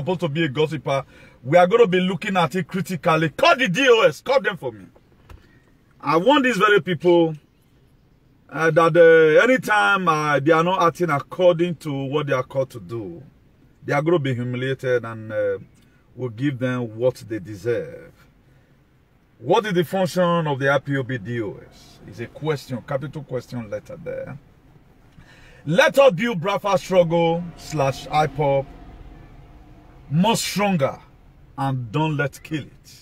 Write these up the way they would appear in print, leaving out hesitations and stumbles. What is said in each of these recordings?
supposed to be a gossiper. We are going to be looking at it critically. Call the DOS. Call them for me. I want these very people that anytime they are not acting according to what they are called to do, they are going to be humiliated, and we'll give them what they deserve. What is the function of the IPOB DOS? It's a question, capital question letter there. Let us build Biafra struggle / IPOB more stronger, and don't let kill it.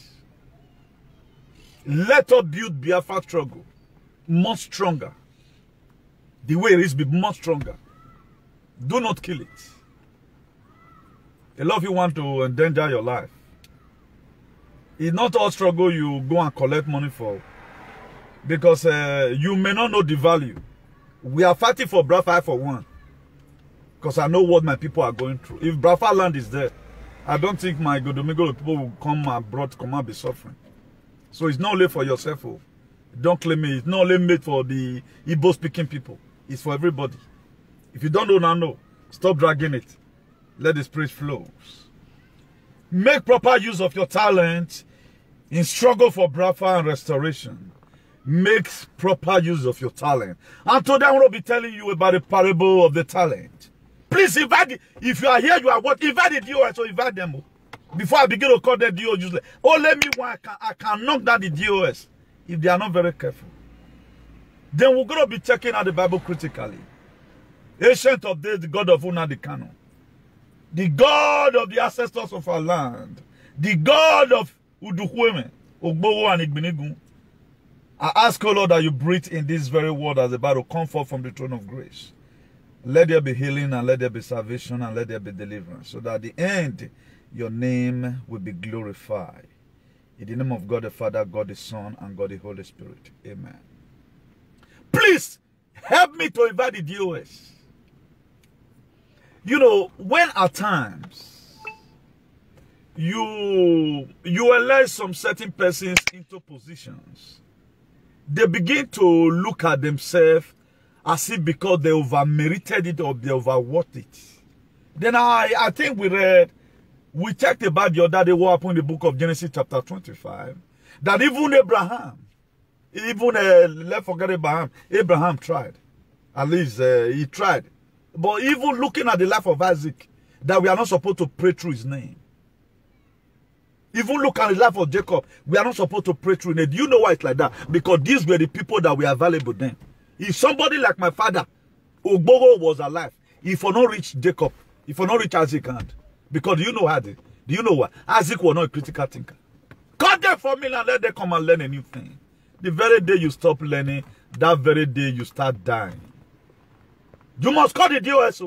Let us build Biafra struggle more stronger. The way it is, be more stronger. Do not kill it. A lot of you want to endanger your life. It's not all struggle you go and collect money for, because you may not know the value. We are fighting for Biafra for one, because I know what my people are going through. If Biafra land is there, I don't think my Godomigo people will come abroad, come and be suffering. So it's not only for yourself. Oh. Don't claim it. It's not only made for the Igbo speaking people. It's for everybody. If you don't know now, no. Stop dragging it. Let the spirit flow. Make proper use of your talent in struggle for Biafra and restoration. Make proper use of your talent. And today I want to be telling you about the parable of the talent. Please invite, if you are here, you are what? Invite the DOS, so invite them. Before I begin to call them DOS useless. Oh, let me one, I can knock down the DOS if they are not very careful. Then we're going to be checking out the Bible critically. Ancient of days, the God of Unadikano. The God of the ancestors of our land. The God of Udukweme, Ogbowo and Igbinigun. I ask, O Lord, that you breathe in this very word as about to come forth from the throne of grace. Let there be healing, and let there be salvation, and let there be deliverance. So that at the end, your name will be glorified. In the name of God the Father, God the Son, and God the Holy Spirit. Amen. Please, help me to invite the DOS. You know, when at times you elect some certain persons into positions, they begin to look at themselves as if because they over-merited it or they over-worked it. Then I think we checked about the other day what happened in the book of Genesis chapter 25. That even Abraham, let's forget Abraham tried. At least he tried. But even looking at the life of Isaac, that we are not supposed to pray through his name. Even look at the life of Jacob, we are not supposed to pray through his name. Do you know why it's like that? Because these were the people that were available then. If somebody like my father, Ogbowo, was alive, if I not reach Jacob, if I not reach Isaac hand, because do you know how? Do you know what? Isaac was not a critical thinker. Cut them for me and let them come and learn a new thing. The very day you stop learning, that very day you start dying. You must call the DOS.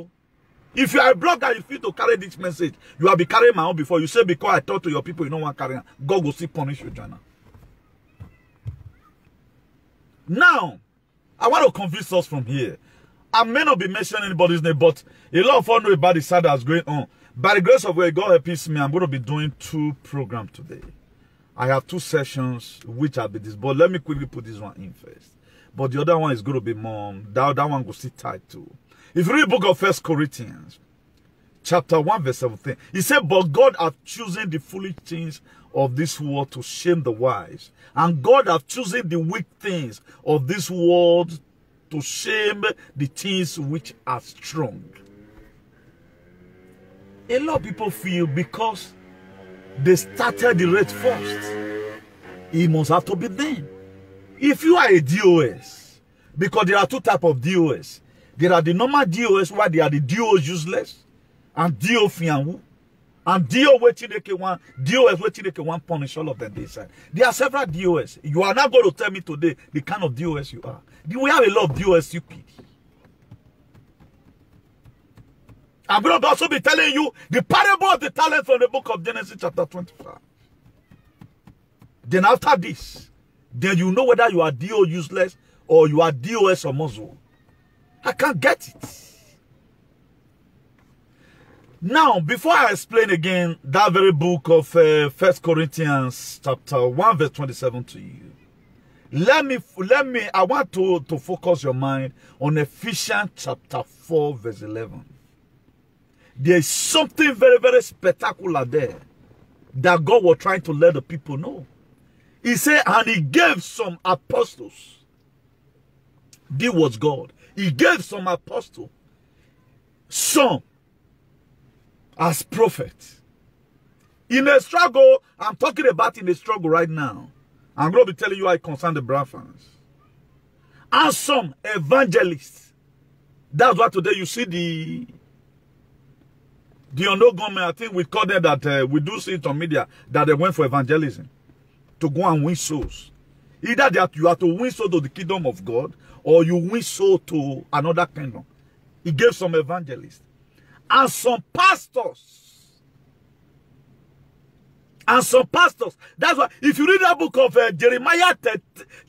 If you are a blogger, you feel to carry this message, you have been carrying my own before. You say, because I talk to your people, you don't want to carry on. God will still punish you, Jonah. Now, I want to convince us from here. I may not be mentioning anybody's name, but a lot of us know about the side that's going on. By the grace of God, God helps me, I'm going to be doing 2 programs today. I have 2 sessions, which will be this. But let me quickly put this one in first. But the other one is going to be more, that one will sit tight too. If you read the book of 1 Corinthians, chapter 1, verse 17, he said, but God hath chosen the foolish things of this world to shame the wise. And God hath chosen the weak things of this world to shame the things which are strong. A lot of people feel because they started the race first, it must have to be them. If you are a DOS, because there are 2 types of DOS. There are the normal DOS, where they are the DOs useless, and DO fianwu, and DO waiting one, DOS waiting one punish all of them this side. There are several DOS. You are not going to tell me today the kind of DOS you are. We have a lot of DOS stupid. I'm going to also be telling you the parable of the talent from the book of Genesis chapter 25. Then after this, then you know whether you are DO useless or you are DOS or muzzle. I can't get it. Now, before I explain again that very book of 1 Corinthians chapter 1 verse 27 to you, I want to focus your mind on Ephesians chapter 4 verse 11. There's something very, very spectacular there that God was trying to let the people know. He said, and he gave some apostles. This was God. He gave some apostles, some as prophets. In a struggle, I'm talking about in a struggle right now. I'm going to be telling you how it concerns the Braffans. And some evangelists. That's why today you see the unknown government, I think we call them that, we do see it on media, that they went for evangelism. To go and win souls. Either that you have to win souls to the kingdom of God, or you win souls to another kingdom. He gave some evangelists. And some pastors. And some pastors. That's why, if you read that book of Jeremiah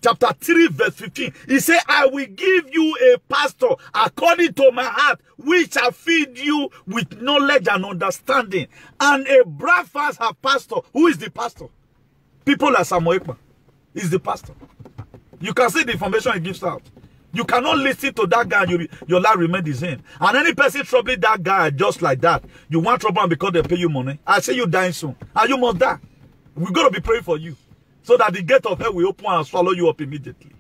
chapter 3 verse 15, he said, I will give you a pastor according to my heart, which shall feed you with knowledge and understanding. And a Braffans have pastor. Who is the pastor? People like Samuel Ekpa is the pastor. You can see the information he gives out. You cannot listen to that guy and your life remain the same. And any person troubling that guy just like that, you want trouble and because they pay you money. I say you dying soon. And you must die. We're going to be praying for you. So that the gate of hell will open and swallow you up immediately.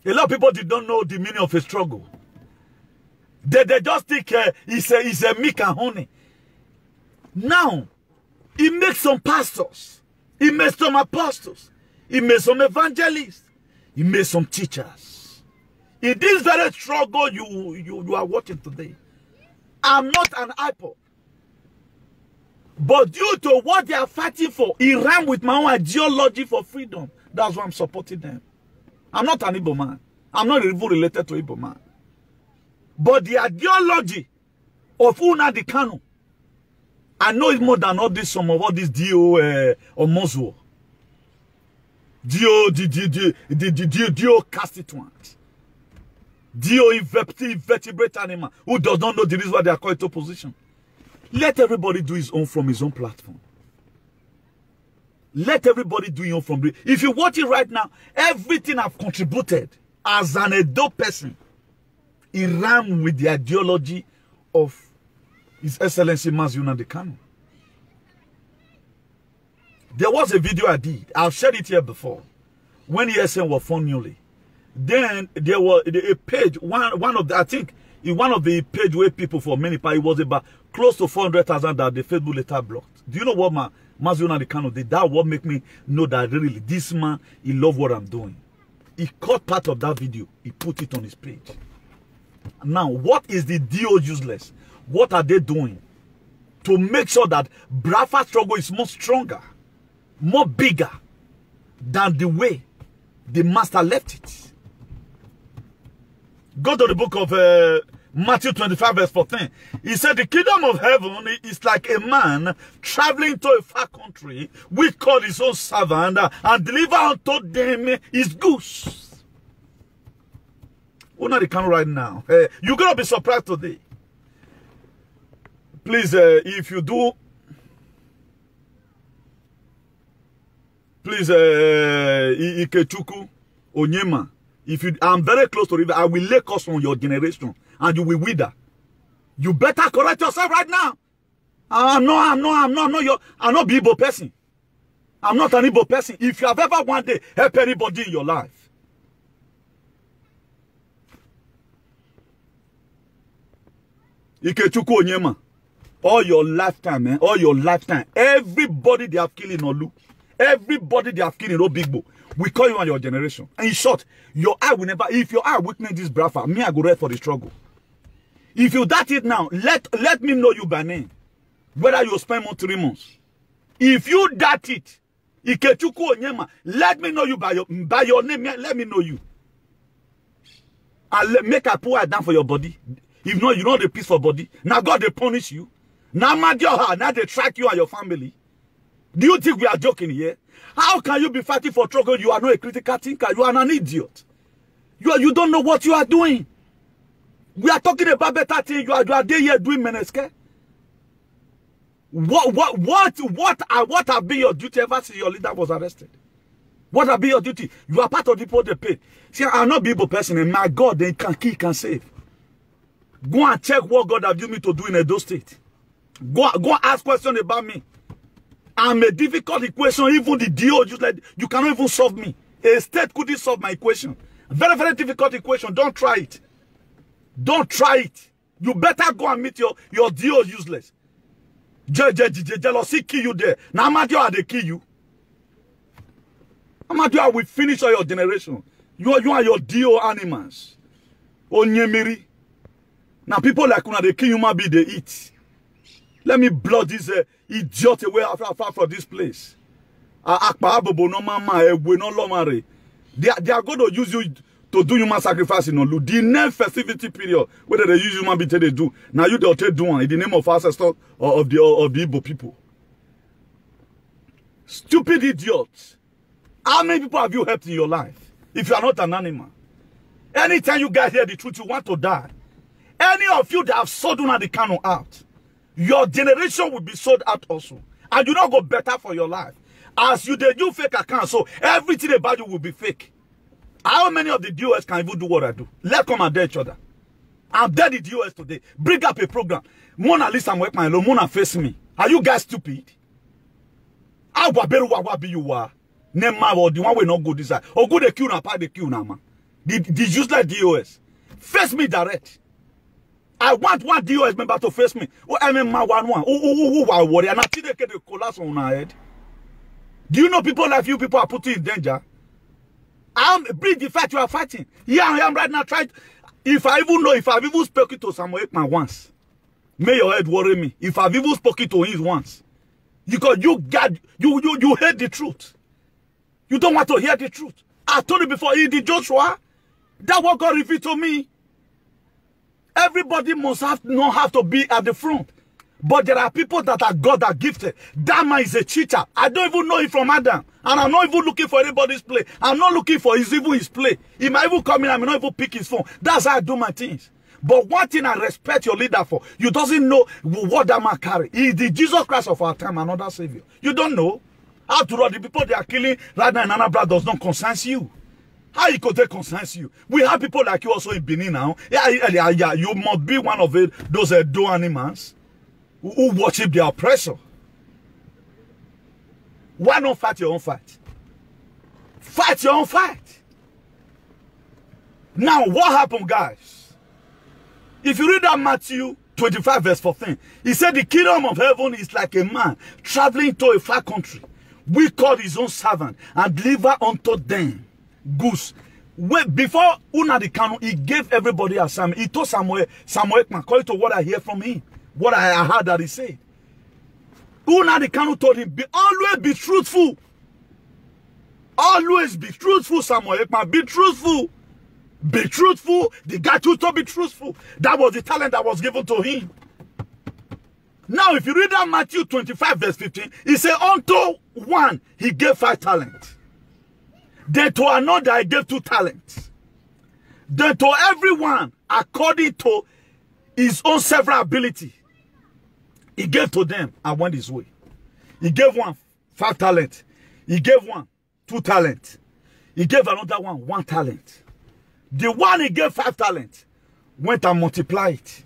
A lot of people did not know the meaning of a struggle. They just think it's a milk and honey. Now, he makes some pastors. He made some apostles. He made some evangelists. He made some teachers. In this very struggle you are watching today, I'm not an IPOB. But due to what they are fighting for, it ran with my own ideology for freedom. That's why I'm supporting them. I'm not an Igbo man. I'm not even related to Igbo man. But the ideology of Nnamdi Kanu, I know it's more than all this, some of all this D.O. or Moswo. D.O. constituent. D.O. invertebrate animal who does not know the reason why they are called to opposition. Let everybody do his own from his own platform. Let everybody do your own from the... If you watch it right now, everything I've contributed as an Edo person, it ran with the ideology of His Excellency Mazi Nnamdi Kanu. There was a video I did. I've shared it here before. When ESN was formed newly. Then there was a page, one of the, I think, in one of the page where people for many parts, it was about close to 400,000 that the Facebook later blocked. Do you know what Mazi Nnamdi Kanu did? That what make me know that really this man, he loved what I'm doing. He cut part of that video. He put it on his page. Now, what is the deal useless? What are they doing to make sure that Brafa struggle is more stronger, more bigger than the way the master left it? Go to the book of Matthew 25 verse 14. He said the kingdom of heaven is like a man traveling to a far country, which called his own servant and deliver unto them his goods. Nnamdi Kanu right now. You're going to be surprised today. Please, if you do, please, Ikechukwu Onyema, if you, I'm very close to it, I will lay curse on your generation and you will wither. You better correct yourself right now. I'm not the Igbo person. I'm not an Igbo person. If you have ever one day helped anybody in your life, Ikechukwu Onyema, all your lifetime, man, all your lifetime, everybody they have killed in Olu, everybody they have killed in Obigbo, we call you on your generation. And in short, your eye will never, if your eye witness this Brafa, me I go ready for the struggle. If you that it now, let me know you by name, whether you spend more 3 months. If you that it, Ikechukwu Onyema, let me know you by your name, let me know you. And make a pour down for your body. If not, you know the peaceful body. Now God, they punish you. Now now they track you and your family. Do you think we are joking here? How can you be fighting for struggle? You are not a critical thinker. You are an idiot. You don't know what you are doing. We are talking about better things. You are there here doing meneske. What have been your duty ever since your leader was arrested? What will be your duty? You are part of the people they pay. See, I'm not Igbo person, and my God, they can kill, can save. Go and check what God have given me to do in Edo State. Go ask questions about me. I'm a difficult equation. Even the DO, just like you cannot even solve me. A state couldn't solve my equation. Very, very difficult equation. Don't try it. Don't try it. You better go and meet your DO useless. Jealousy kill you there. Now Amadio they kill you. Amadio will finish all your generation. You are your DO animals. Onyemiri. Now people like una they kill human being they eat. Let me blow this idiot away far from this place. They are going to use you to do human sacrifice in Olu. The next festivity period, whether they use human being they do. Now you don't do one in the name of ancestors of the Igbo people. Stupid idiots. How many people have you helped in your life? If you are not an animal. Anytime you guys hear the truth, you want to die. Any of you that have sold the Kano out, your generation will be sold out also. And you not go better for your life. As you do fake account, so everything about you will be fake. How many of the DOS can even do what I do? Let's come and dare each other. I'm dead the DOS today. Bring up a program. Mona listen work my alone. Mona face me. Are you guys stupid? How better what be you are? Name my word. The one will not go this side. Or go the queue now, part the queue now, man. The useless DOS. Face me direct. I want one DOS member to face me. Oh, I mean, my one. Who worry? And I think they can collapse on our head. Do you know people like you people are put in danger? Bring the fight you are fighting. Yeah, I am right now trying. If I've even spoken to Samuel Ekman once, may your head worry me. If I've even spoken to him once, because you hate the truth. You don't want to hear the truth. I told you before, in the Joshua, that what God revealed to me. Everybody must not have to be at the front. But there are people that are God that gifted. That man is a cheater. I don't even know him from Adam. And I'm not even looking for anybody's play. I'm not looking for his play. He might even come in and I may not even pick his phone. That's how I do my things. But one thing I respect your leader for, you doesn't know what that man carry. He is the Jesus Christ of our time, another savior. You don't know. After all, the people they are killing right now in Anambra does not concern you. How it could concern you? We have people like you also in Benin now. Yeah, you must be one of those do animals who worship their oppressor. Why not fight your own fight? Fight your own fight. Now, what happened, guys? If you read that Matthew 25 verse 14, he said the kingdom of heaven is like a man traveling to a far country. We called his own servant and deliver unto them goods. Before Nnamdi Kanu, he gave everybody a assignment. He told Samuel Ekman, according to what I hear from him, what I heard that he said. Nnamdi Kanu told him, always be truthful. Always be truthful, Samuel Ekman. Be truthful. Be truthful. The guy chose to be truthful. That was the talent that was given to him. Now, if you read that Matthew 25 verse 15, he said, unto one, he gave 5 talents. Then to another, he gave 2 talents. Then to everyone, according to his own several ability, he gave to them and went his way. He gave one 5 talents. He gave one 2 talents. He gave another one 1 talent. The one he gave 5 talents went and multiplied it.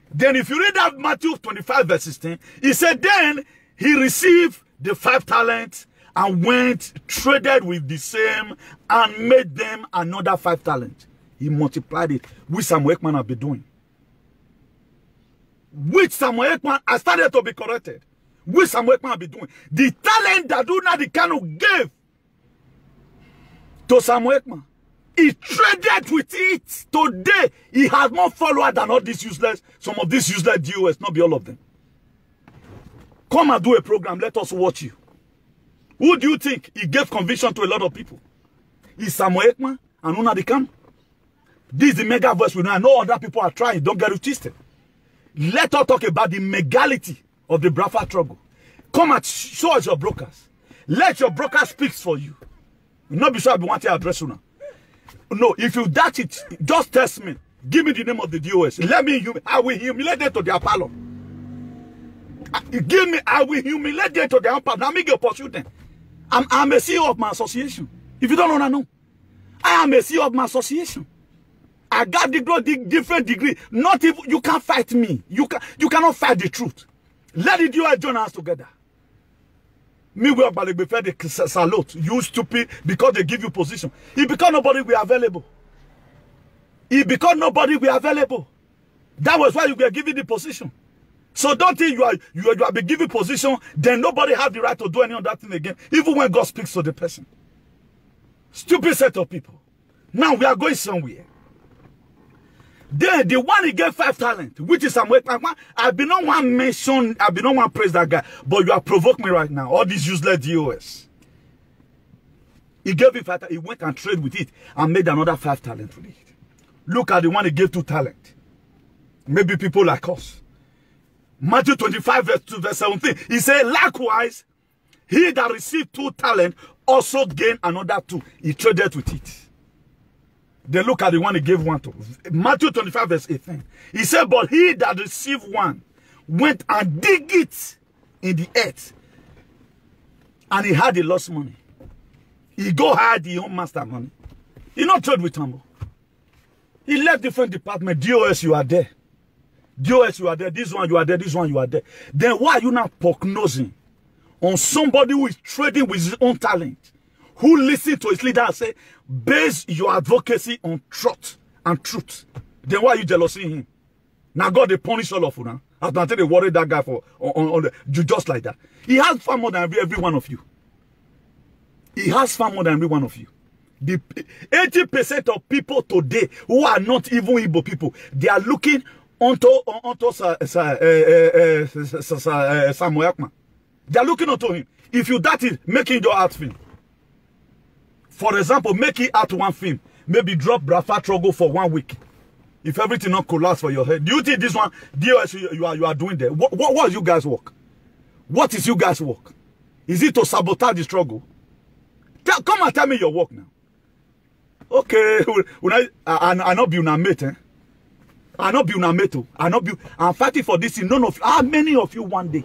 Then if you read that Matthew 25 verse 16, he said, then he received the 5 talents and went, traded with the same, and made them another 5 talents. He multiplied it, which Samuel Ekman have been doing. Which Samuel Ekman has started to be corrected. Which Samuel Ekman have been doing. The talent that Nnamdi Kanu gave to Samuel Ekman, he traded with it. Today, he has more followers than all these useless, some of these useless DOS, not be all of them. Come and do a program, let us watch you. Who do you think he gave conviction to a lot of people? It's Samuel Ekman and Nnamdi Kanu. This is the mega voice we know. I know other people are trying. Don't get it twisted. Let us talk about the megality of the Biafra struggle. Come and show us your brokers. Let your broker speak for you. Not be sure I be wanting to address you now. No, if you doubt it, just test me. Give me the name of the DOS. Let me, I will humiliate them to their parlor. Give me, I will humiliate them to their parlor. Now make you pursue them. I'm a CEO of my association. If you don't know, I am a CEO of my association. I got different degree. Not even you can't fight me. You cannot fight the truth. Let it you join us together. Me we are the salute. You stupid because they give you position. It because nobody will available. It because nobody will available. That was why you were given the position. So don't think you are being given position, then nobody have the right to do any other thing again, even when God speaks to the person. Stupid set of people. Now we are going somewhere. Then the one he gave 5 talents, which is Samuel. I've been on one mention, I've been on one praise that guy, but you have provoked me right now. All these useless DOS. He gave him 5 talents, he went and traded with it and made another 5 talents with it. Look at the one he gave 2 talents. Maybe people like us. Matthew 25 verse 2 verse 17. He said, likewise, he that received 2 talents also gained another 2. He traded with it. Then look at the one he gave 1 to. Matthew 25 verse 18. He said, but he that received 1 went and dig it in the earth. And he had the lost money. He go hide the own master money. He not trade with humble. He left different department. DOS, you are there. DOS, you are there. This one, you are there. This one, you are there. Then why are you now prognosing on somebody who is trading with his own talent? Who listen to his leader and say, base your advocacy on truth and truth. Then why are you jealousing him? Now God, they punish all of you now. After they worried that guy for just like that. He has far more than every one of you. He has far more than every one of you. The 80% of people today who are not even Igbo people, they are looking onto Samuel Ekman. They are looking onto him. If you that is making your art film. For example, make it out one film. Maybe drop Brafa Trogo for 1 week. If everything not collapse for your head. Do you think this one, DOS, you are doing there? What is you guys work? What is you guys work? Is it to sabotage the struggle? Come and tell me your work now. Okay, I not be una mate, eh? I not be una mate. I'm fighting for this in none of you. How many of you one day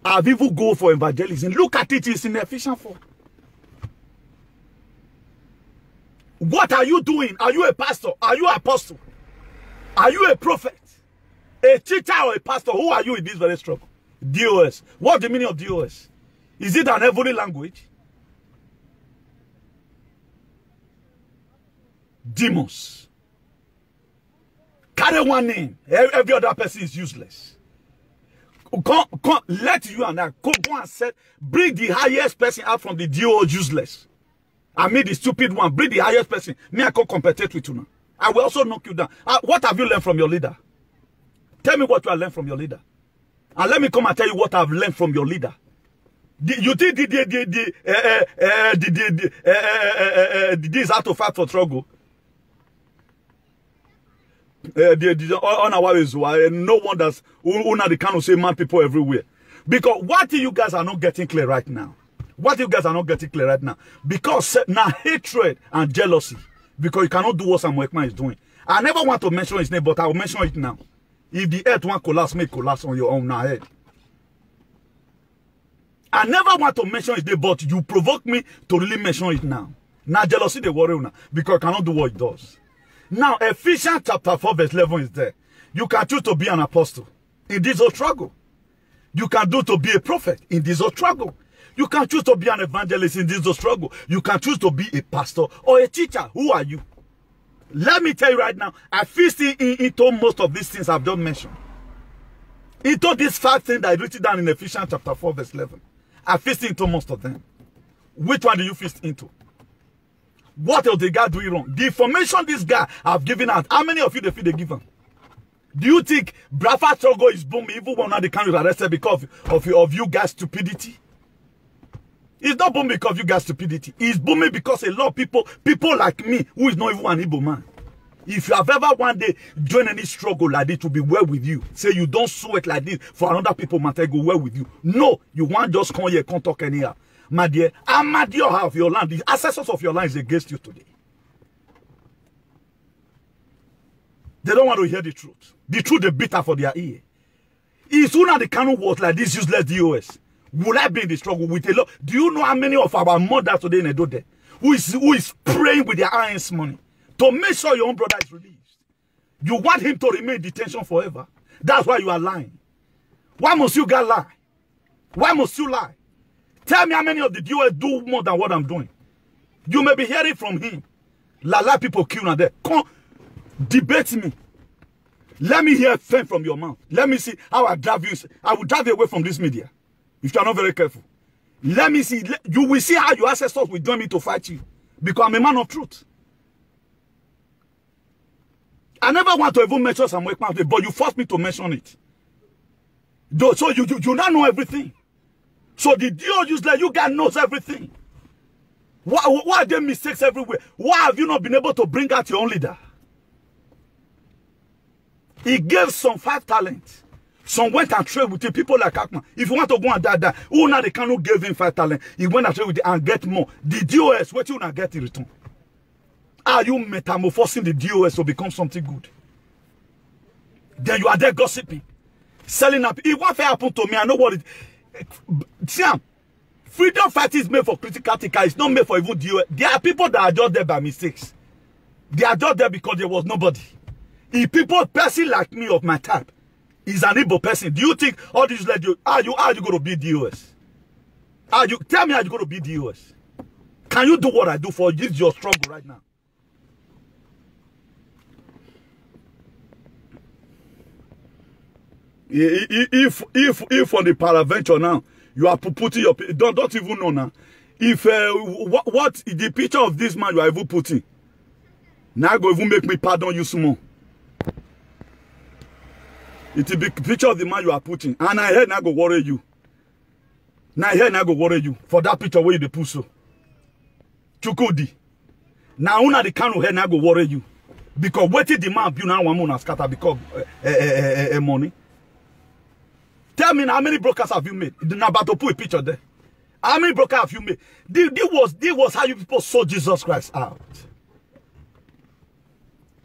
have even go for evangelism? Look at it, it's inefficient for. What are you doing? Are you a pastor? Are you an apostle? Are you a prophet? A teacher or a pastor? Who are you in this very struggle? DOS. What's the meaning of DOS? Is it an heavenly language? Demons. Carry one name. Every other person is useless. Let you and I go and set, bring the highest person out from the DO useless. I mean the stupid one. Bring the highest person. Me, I can compete with you now. I will also knock you down. What have you learned from your leader? Tell me what you have learned from your leader. And let me come and tell you what I've learned from your leader. You think this how to fight for struggle? On our ways, no one that's una the kind of say man people everywhere. Because what you guys are not getting clear right now? What you guys are not getting clear right now? Because now hatred and jealousy. Because you cannot do what Samuel Ekman is doing. I never want to mention his name, but I will mention it now. If the earth won't collapse, make collapse on your own head. I never want to mention his name, but you provoke me to really mention it now. Now jealousy they worry now because I cannot do what it does. Now Ephesians chapter 4 verse 11 is there. You can choose to be an apostle in this whole struggle. You can do to be a prophet in this whole struggle. You can choose to be an evangelist in this whole struggle. You can choose to be a pastor or a teacher. Who are you? Let me tell you right now, I fit into most of these things I've just mentioned. Into these 5 things that I written down in Ephesians chapter 4 verse 11. I fit into most of them. Which one do you fit into? What else the guy doing wrong? The information this guy have given out, how many of you they feel they give him? Do you think Brafa Togo is booming even when the country is arrested because of you guys' stupidity? It's not booming because of you guys' stupidity. It's booming because a lot of people like me, who is not even an Igbo man. If you have ever one day joined any struggle like this to be well with you, say you don't sweat like this for another people matter go well with you. No, you want just come here, can't talk anyhow. My dear, I'm at your half your land. The assessors of your land is against you today. They don't want to hear the truth. The truth they bitter for their ear. If sooner the canon was like this useless DOS, would I be in the struggle with a lot? Do you know how many of our mothers today in Edo there who is praying with their hands money to make sure your own brother is released. You want him to remain in detention forever. That's why you are lying. Why must you guys lie? Why must you lie? Tell me how many of the DOS do more than what I'm doing. You may be hearing from him. La people kill now there. Come debate me. Let me hear fame from your mouth. Let me see how I drive you. I will drive you away from this media. If you are not very careful. Let me see. You will see how your ancestors will join me to fight you. Because I'm a man of truth. I never want to even mention some work, but you forced me to mention it. So you now know everything. So the DO useless, you guys knows everything. Why are there mistakes everywhere? Why have you not been able to bring out your own leader? He gave some 5 talents. Some went and trade with the people like Akman. If you want to go and die, who now they cannot give him 5 talents? He went and trade with it and get more. The DOS, what you not get in return? Are you metamorphosing the DOS to become something good? Then you are there gossiping. Selling up. If one thing happened to me, I know what it is. Freedom fighting is made for critical thinker. It's not made for even DOS. There are people that are just there by mistakes. They are just there because there was nobody. If people, person like me of my type, is an Igbo person, do you think all these like you are you going to be DOS? Tell me how you going to be DOS? Can you do what I do for you? This is your struggle right now. If on the paraventure now you are putting your don't even know now. If what the picture of this man you are even putting now go even make me pardon you some more. It's a big picture of the man you are putting, and I heard now go worry you. Now I heard now go worry you for that picture where you put so. Chukudi. Now una the kind of head now go worry you because what did the man you now one more scatter because money. Tell me now, how many brokers have you made? Now, but to put a picture there. How many brokers have you made? This was how you people saw Jesus Christ out.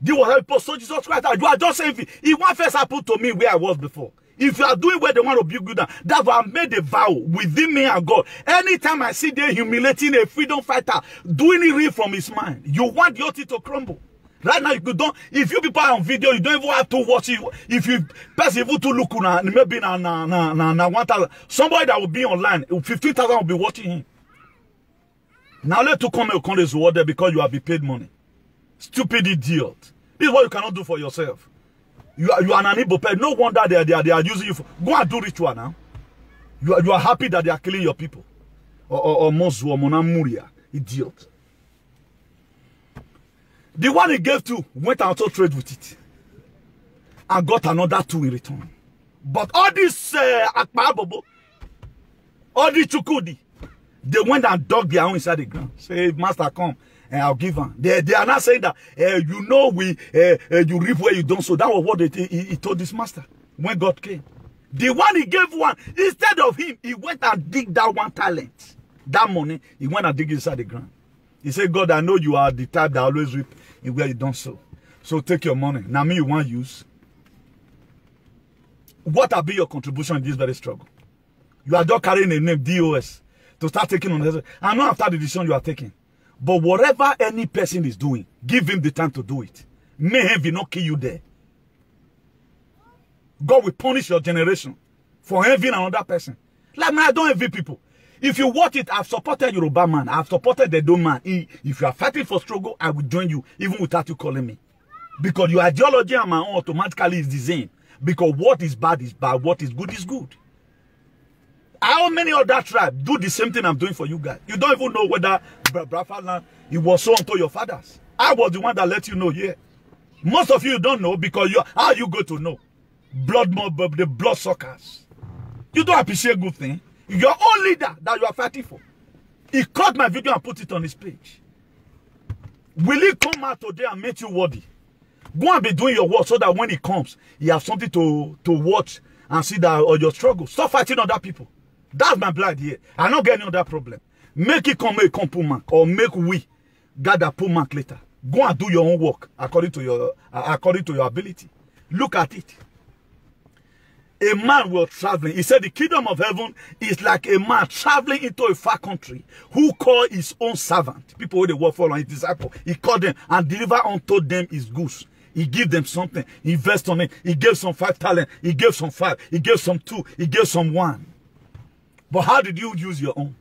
This was how you people saw Jesus Christ out. You are just saying, if one first happened to me where I was before. If you are doing where they want to be good, that's why I made a vow within me and God. Anytime I see them humiliating a freedom fighter, doing it real from his mind, you want your teeth to crumble. Right now, you don't. If you people are on video, you don't even have to watch it. If you pass even to look na maybe na 1,000, somebody that will be online, 15,000 will be watching him. Now let to come and this word there because you have been paid money. Stupid idiot. This is what you cannot do for yourself. You are an Igbo person. No wonder they are using you for. Go and do ritual now. You are happy that they are killing your people. Or Mozu or Monamuria. Idiot. The one he gave to went and also trade with it. And got another 2 in return. But all this Akmabobo, all the Chukudi, they went and dug their own inside the ground. Say, Master, come and I'll give them. They are not saying that, you know, you reap where you don't sow. That was what he told this master when God came. The one he gave one, instead of him, he went and dig that 1 talent. That money, he went and dig inside the ground. He said, God, I know you are the type that always reap in where you don't sow. So take your money. Now me you want to use. What will be your contribution in this very struggle? You are just carrying a name, DOS, to start taking on this. I know after the decision you are taking. But whatever any person is doing, give him the time to do it. May him will not kill you there. God will punish your generation for envying another person. Like me, I don't envy people. If you watch it, I've supported Yoruba man. I've supported the Edo man. If you are fighting for struggle, I will join you, even without you calling me. Because your ideology and my own automatically is the same. Because what is bad, what is good is good. How many other tribes do the same thing I'm doing for you guys? You don't even know whether Brafaland, it was so unto your fathers. I was the one that let you know here. Most of you don't know because how you go to know? The blood suckers. You don't appreciate good thing. Your own leader that you are fighting for. He caught my video and put it on his page. Will he come out today and make you worthy? Go and be doing your work so that when he comes, you have something to watch and see that or your struggle. Stop fighting other people. That's my blood here. I'm not getting other problem. Make it come pull mark or make we gather pull mark later. Go and do your own work according to your ability. Look at it. A man was traveling. He said the kingdom of heaven is like a man traveling into a far country who called his own servant. People who they work for, his disciple. He called them and delivered unto them his goods. He gave them something. He invest on it. He gave some 5 talents. He gave some 5. He gave some 2. He gave some 1. But how did you use your own?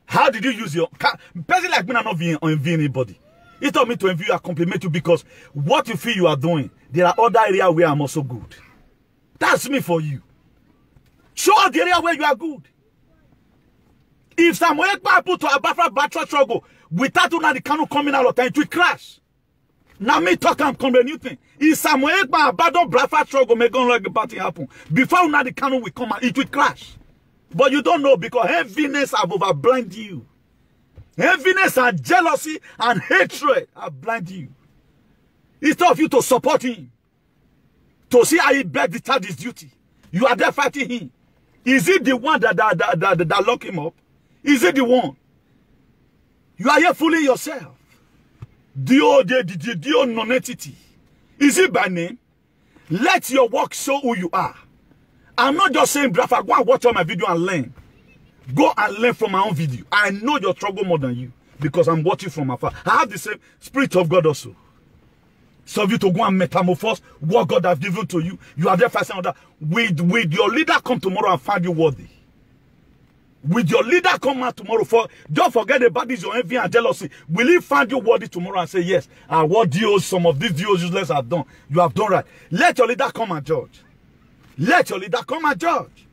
How did you use your own? Person like me are not envy anybody. He told me to envy you and compliment you because what you feel you are doing, there are other areas where I'm also good. That's me for you. Show us the area where you are good. If Samuel Ekpa put to a battle struggle without the canoe coming out of time, it will crash. Now me talk and come the new thing. If Samuel Ekpa battle Bradford struggle make on like a party happen, before the canoe will come out, it will crash. But you don't know because heaviness have overblinded you. Heaviness and jealousy and hatred have blinded you. Instead of you to support him, to see how he better discharge his duty, you are there fighting him. Is it the one that lock him up? Is it the one? You are here fooling yourself. Dio non-entity. Is it by name? Let your work show who you are. I'm not just saying, brother, go and watch all my video and learn. Go and learn from my own video. I know your struggle more than you because I'm watching from afar. I have the same Spirit of God also. So you to go and metamorphose what God has given to you. You are there fasting on that. With your leader come tomorrow and find you worthy. With your leader come out tomorrow for don't forget about this your envy and jealousy. Will he find you worthy tomorrow and say yes? What deals some of these deals useless have done? You have done right. Let your leader come and judge. Let your leader come and judge.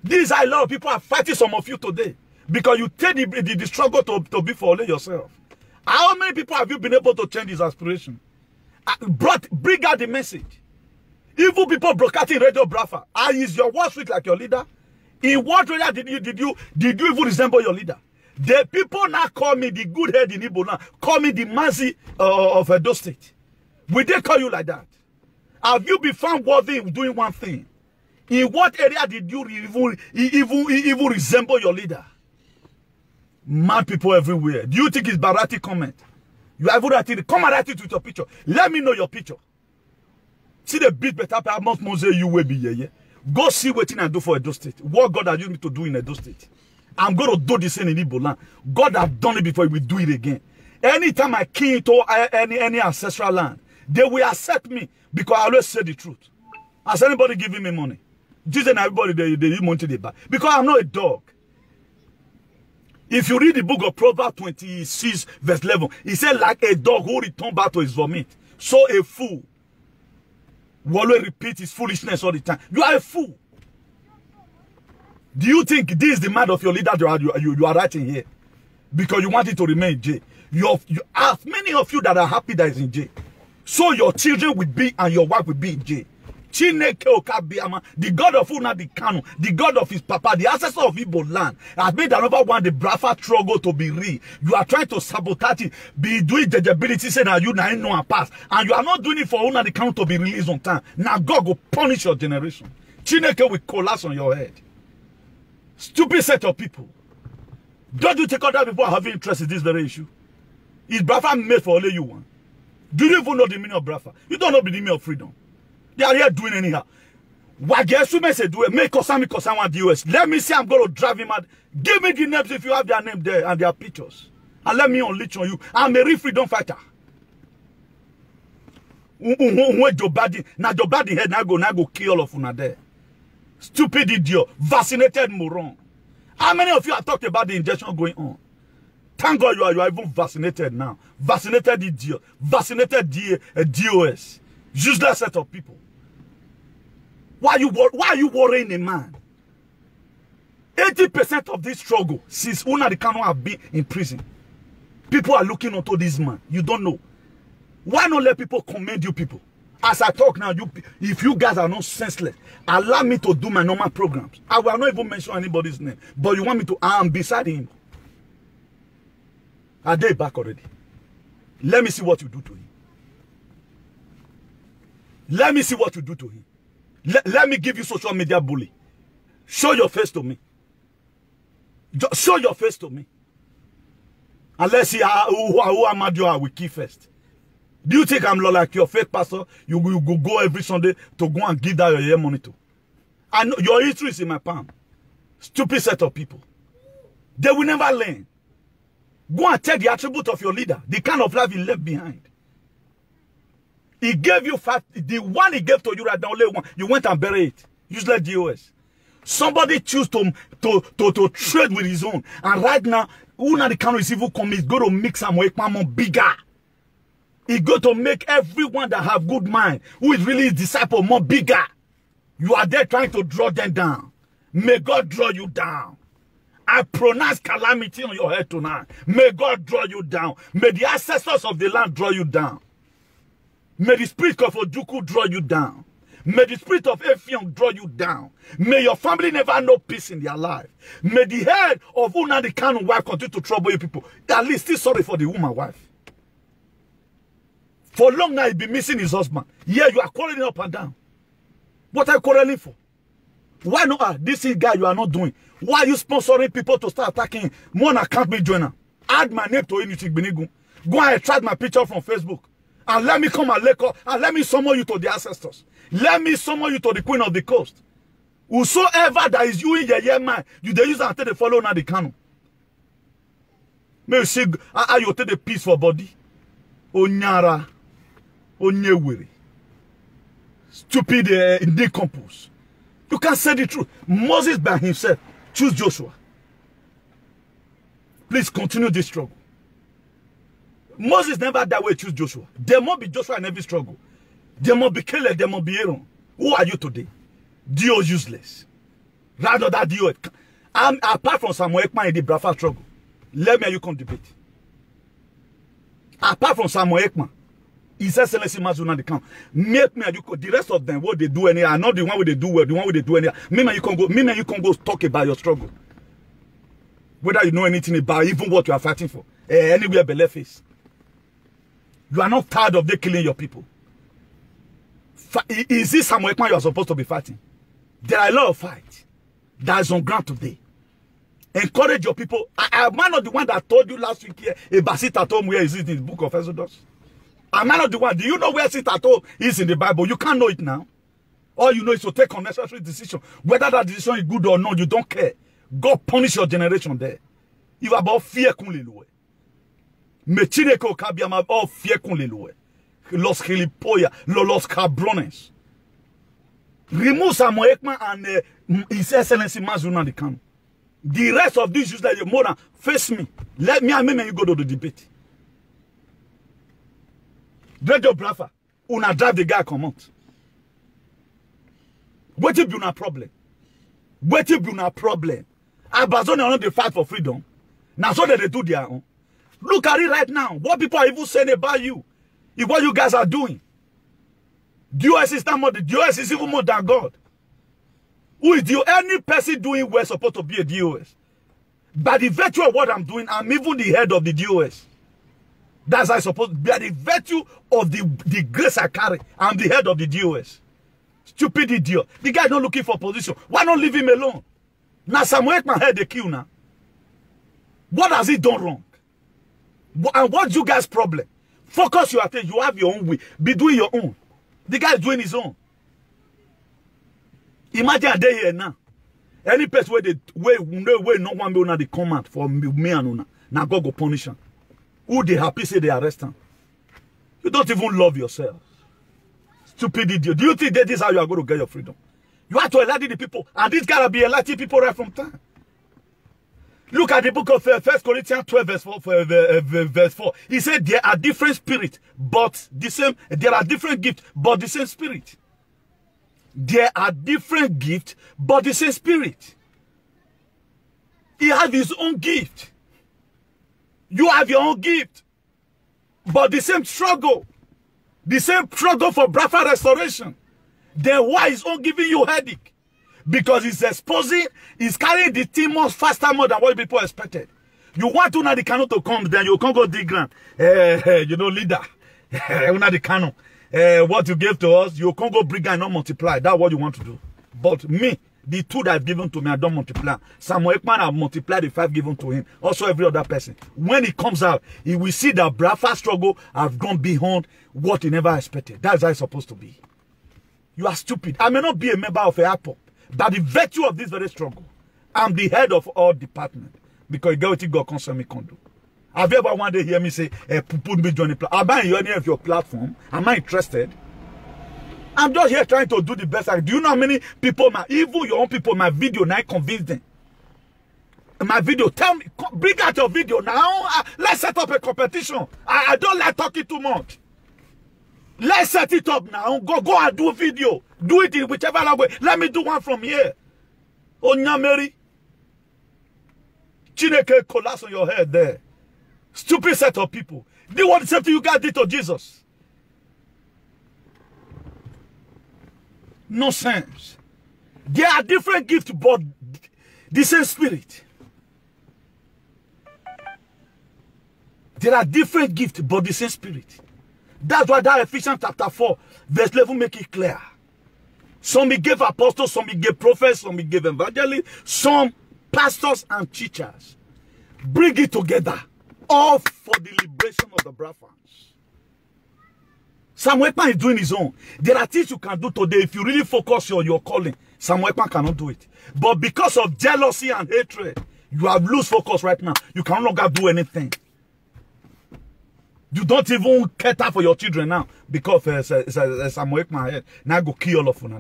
These are a lot of people are fighting some of you today because you take the struggle to be for only yourself. How many people have you been able to change his aspiration? Bring out the message. Evil people broadcasting Radio Brafa. Is your Wall Street like your leader? In what area did you even resemble your leader? The people now call me the good head in Igbo now. Call me the Mazi of Edo State. Will they call you like that? Have you been found worthy of doing one thing? In what area did you even resemble your leader? Mad people everywhere. Do you think it's Barati comment? You have writing it. Come and write it with your picture. Let me know your picture. See the bit better. Perhaps Mose you will be here. Go see what I do for Edo State. What God has used me to do in Edo State. I'm going to do this in Igbo land. God has done it before. He will do it again. Anytime I key into any ancestral land, they will accept me because I always say the truth. Has anybody giving me money? Jesus and everybody they money they buy because I'm not a dog. If you read the book of Proverbs 26 verse 11, he said like a dog who returns back to his vomit. So a fool will always repeat his foolishness all the time. You are a fool. Do you think this is the mind of your leader you are writing here? Because you want it to remain in jail. You have many of you that are happy that is in jail. So your children will be and your wife will be in jail. The God of Una Kanu, the God of his papa, the ancestor of Igbo land, has made another one the Brafa struggle to be real. You are trying to sabotage it, be doing the ability, saying that you now know and pass, and you are not doing it for Una Kanu to be released on time. Now God will punish your generation. Chineke will collapse on your head. Stupid set of people. Don't you take other people having interest in this very issue? Is Brafa made for only you one? Do you even know the meaning of Brafa? You don't know the meaning of freedom. They are here doing anyhow. What guess who may say do it? Make Kosami Kosama the US. Let me see, I'm going to drive him out. Give me the names if you have their name there and their pictures. And let me unleash on you. I'm a real freedom fighter. Joe Biden, now Joe Biden head now go kill all of you there. Stupid idiot, vaccinated moron. How many of you have talked about the injection going on? Thank God you are even vaccinated now. Vaccinated idiot, vaccinated DOS. Useless set of people. Why are you worrying a man? 80% of this struggle since Una the Kanu have been in prison. People are looking onto this man. You don't know. Why not let people commend you people? As I talk now, if you guys are not senseless, allow me to do my normal programs. I will not even mention anybody's name. But you want me to, I am beside him. Are they back already? Let me see what you do to him. Let me see what you do to him. Let me give you social media bully. Show your face to me. Show your face to me. And let's see who Amadio will kill first. Do you think I'm like your fake pastor? You go every Sunday to go and give that your year money to? I know your history is in my palm. Stupid set of people. They will never learn. Go and take the attribute of your leader, the kind of life he left behind. He gave you the one he gave to you right now, only one. You went and buried it. Useless DOS. Somebody choose to trade with his own. And right now, the kind of evil come is going to make some more bigger. He's going to make everyone that have good mind, who is really his disciple, more bigger. You are there trying to draw them down. May God draw you down. I pronounce calamity on your head tonight. May God draw you down. May the ancestors of the land draw you down. May the spirit of Ojuku draw you down. May the spirit of Efiong draw you down. May your family never know peace in their life. May the head of Nnamdi Kanu wife continue to trouble you people. At least still sorry for the woman wife. For long now, he'll be missing his husband. Yeah, you are quarreling up and down. What are you quarreling for? Why not? This is guy you are not doing. Why are you sponsoring people to start attacking him? One account me joiner. Add my name to Unity Benigu. Go and extract my picture from Facebook. And let me come and let me summon you to the ancestors. Let me summon you to the Queen of the Coast. Whosoever that is you in your year man, you they use until they follow Nnamdi Kanu. May you see how you take the peace for body. Onyara. Onyewiri. Stupid decompose. You can't say the truth. Moses by himself choose Joshua. Please continue this struggle. Moses never that way choose Joshua. There must be Joshua in every struggle. There must be Caleb, there must be Aaron. Who are you today? Dio useless. Rather than Dio. Apart from Samuel Ekman in the Brafa struggle, let me and you come debate. Apart from Samuel Ekman, His Excellency Mazuna the count. Make me and you the rest of them what they do anyhow. I'm not the one where they do well, the one where they do anyhow. Me and you can go talk about your struggle. Whether you know anything about even what you are fighting for. Anywhere belay face. You are not tired of them killing your people. Is this Samuel Ekman you are supposed to be fighting? There are a lot of fights that is on ground today. Encourage your people. Am I not the one that told you last week here about sit at home? Where is it in the book of Exodus? Am I not the one? Do you know where sit at home is in the Bible? You can't know it now. All you know is to take unnecessary decision. Whether that decision is good or not, you don't care. God punish your generation there. You are about fear kunleluwe. Mechineko kabiama about fear kunleluwe. Los Helipoya, los cabrones. Remove Samuel Ekman and His Excellency Mazuna the Kanu. The rest of these useless more than face me. Let me and you go to the debate. Dread your brother. Una drive the guy come out. What if you not problem? What if you not problem? Abazon are not the fight for freedom. Now so that they do their own. Look at it right now. What people are even saying about you. Is what you guys are doing. DOS is not more. The DOS is even more than God. Who is the any person doing well supposed to be a DOS? By the virtue of what I'm doing, I'm even the head of the DOS. That's I suppose. By the virtue of the grace I carry, I'm the head of the DOS. Stupid idiot. The guy not looking for position. Why not leave him alone? Now Samuel Ekman head the kill now. What has he done wrong? And what's you guys' problem? Focus your attention. You have your own way. Be doing your own. The guy is doing his own. Imagine a day here now. Any place where no one will not the command for me and Una. Now God go punish him. Who they happy say they arrest him? You don't even love yourself. Stupid idiot. Do you think that this is how you are going to get your freedom? You have to enlighten the people. And this gotta be enlightening people right from time. Look at the book of 1 Corinthians 12 verse 4. He said there are different spirits, but the same. There are different gifts, but the same spirit. There are different gifts, but the same spirit. He has his own gift. You have your own gift, but the same struggle. The same struggle for Brafa restoration. Then why is on giving you headache? Because it's exposing, it's carrying the team more faster more than what people expected. You want Nnamdi Kanu to come, then you can't go dig ground. You know, leader. Nnamdi Kanu. What you gave to us, you can't go bring and not multiply. That's what you want to do. But me, The 2 that I've given to me, I don't multiply. Samuel Ekpan, I've multiplied the 5 given to him. Also every other person. When he comes out, he will see that Brafa struggle have gone beyond what he never expected. That's how it's supposed to be. You are stupid. I may not be a member of a APOP, but the virtue of this very struggle, I'm the head of all departments. Because you get what God concern me can do. Have you ever one day hear me say, put me join the platform? Am I in any of your platform? Am I interested? I'm just here trying to do the best. Do you know how many people, even your own people, my video now convince them? My video, tell me, bring out your video now. Let's set up a competition. I don't like talking too much. Let's set it up now. Go and do a video. Do it in whichever language. Let me do one from here. Onyameri. Chineke collapse on your head there. Stupid set of people. Do what the same thing you guys did to Jesus. No sense. There are different gifts, but the same spirit. There are different gifts, but the same spirit. That's why that Ephesians chapter 4, verse 11 make it clear. Some he gave apostles, some he gave prophets, some he gave evangelists, some pastors and teachers. Bring it together. All for the liberation of the Brafans. Samuel Ekpan is doing his own. There are things you can do today if you really focus on your calling. Samuel Ekpan cannot do it. But because of jealousy and hatred, you have lost focus right now. You can no longer do anything. You don't even cater for your children now because Samuel Ekpan head. Now go kill all of them.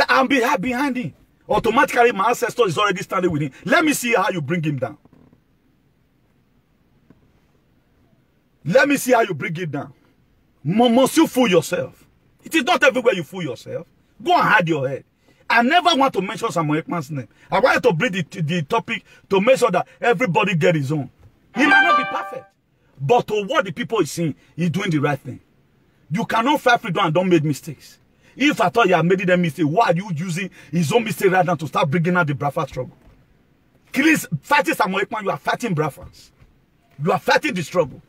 I'm behind him. Automatically, my ancestor is already standing with him. Let me see how you bring him down. Let me see how you bring him down. Must you fool yourself? It is not everywhere you fool yourself. Go and hide your head. I never want to mention Samuel Ekpan's name. I wanted to bring the topic to make sure that everybody get his own. He might not be perfect. But to what the people is seeing, he's doing the right thing. You cannot fight freedom and don't make mistakes. If I thought you have made them mistake, why are you using his own mistake right now to start bringing out the Brafa struggle? Fighting Samuel Ekpan, you are fighting Brafans. You are fighting the struggle.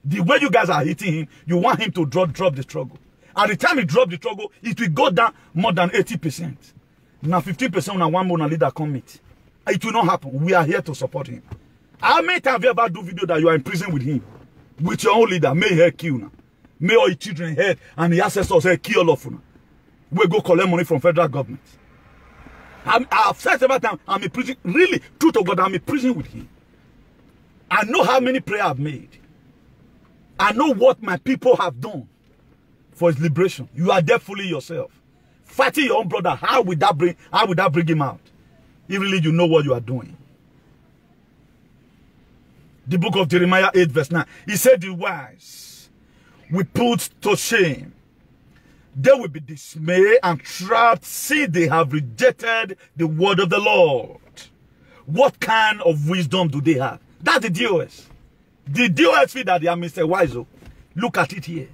The way you guys are hitting him, you want him to drop the struggle. At the time he drop the struggle, it will go down more than 80%. Now 15% when one more leader commit. It will not happen. We are here to support him. How many times have you ever do video that you are in prison with him? With your own leader, may he kill now. May all your children head and the ancestors head kill all of you. We go collect money from federal government. I've said several times, I'm in prison. Really, truth to God, I'm in prison with him. I know how many prayers I've made. I know what my people have done for his liberation. You are there fooling yourself. Fighting your own brother, how would that bring him out? If really you know what you are doing. The book of Jeremiah 8 verse 9. He said the wise we put to shame. They will be dismayed and trapped, see they have rejected the word of the Lord. What kind of wisdom do they have? That's the DOS. The DOS feel that they are Mr. Wiseau. Look at it here.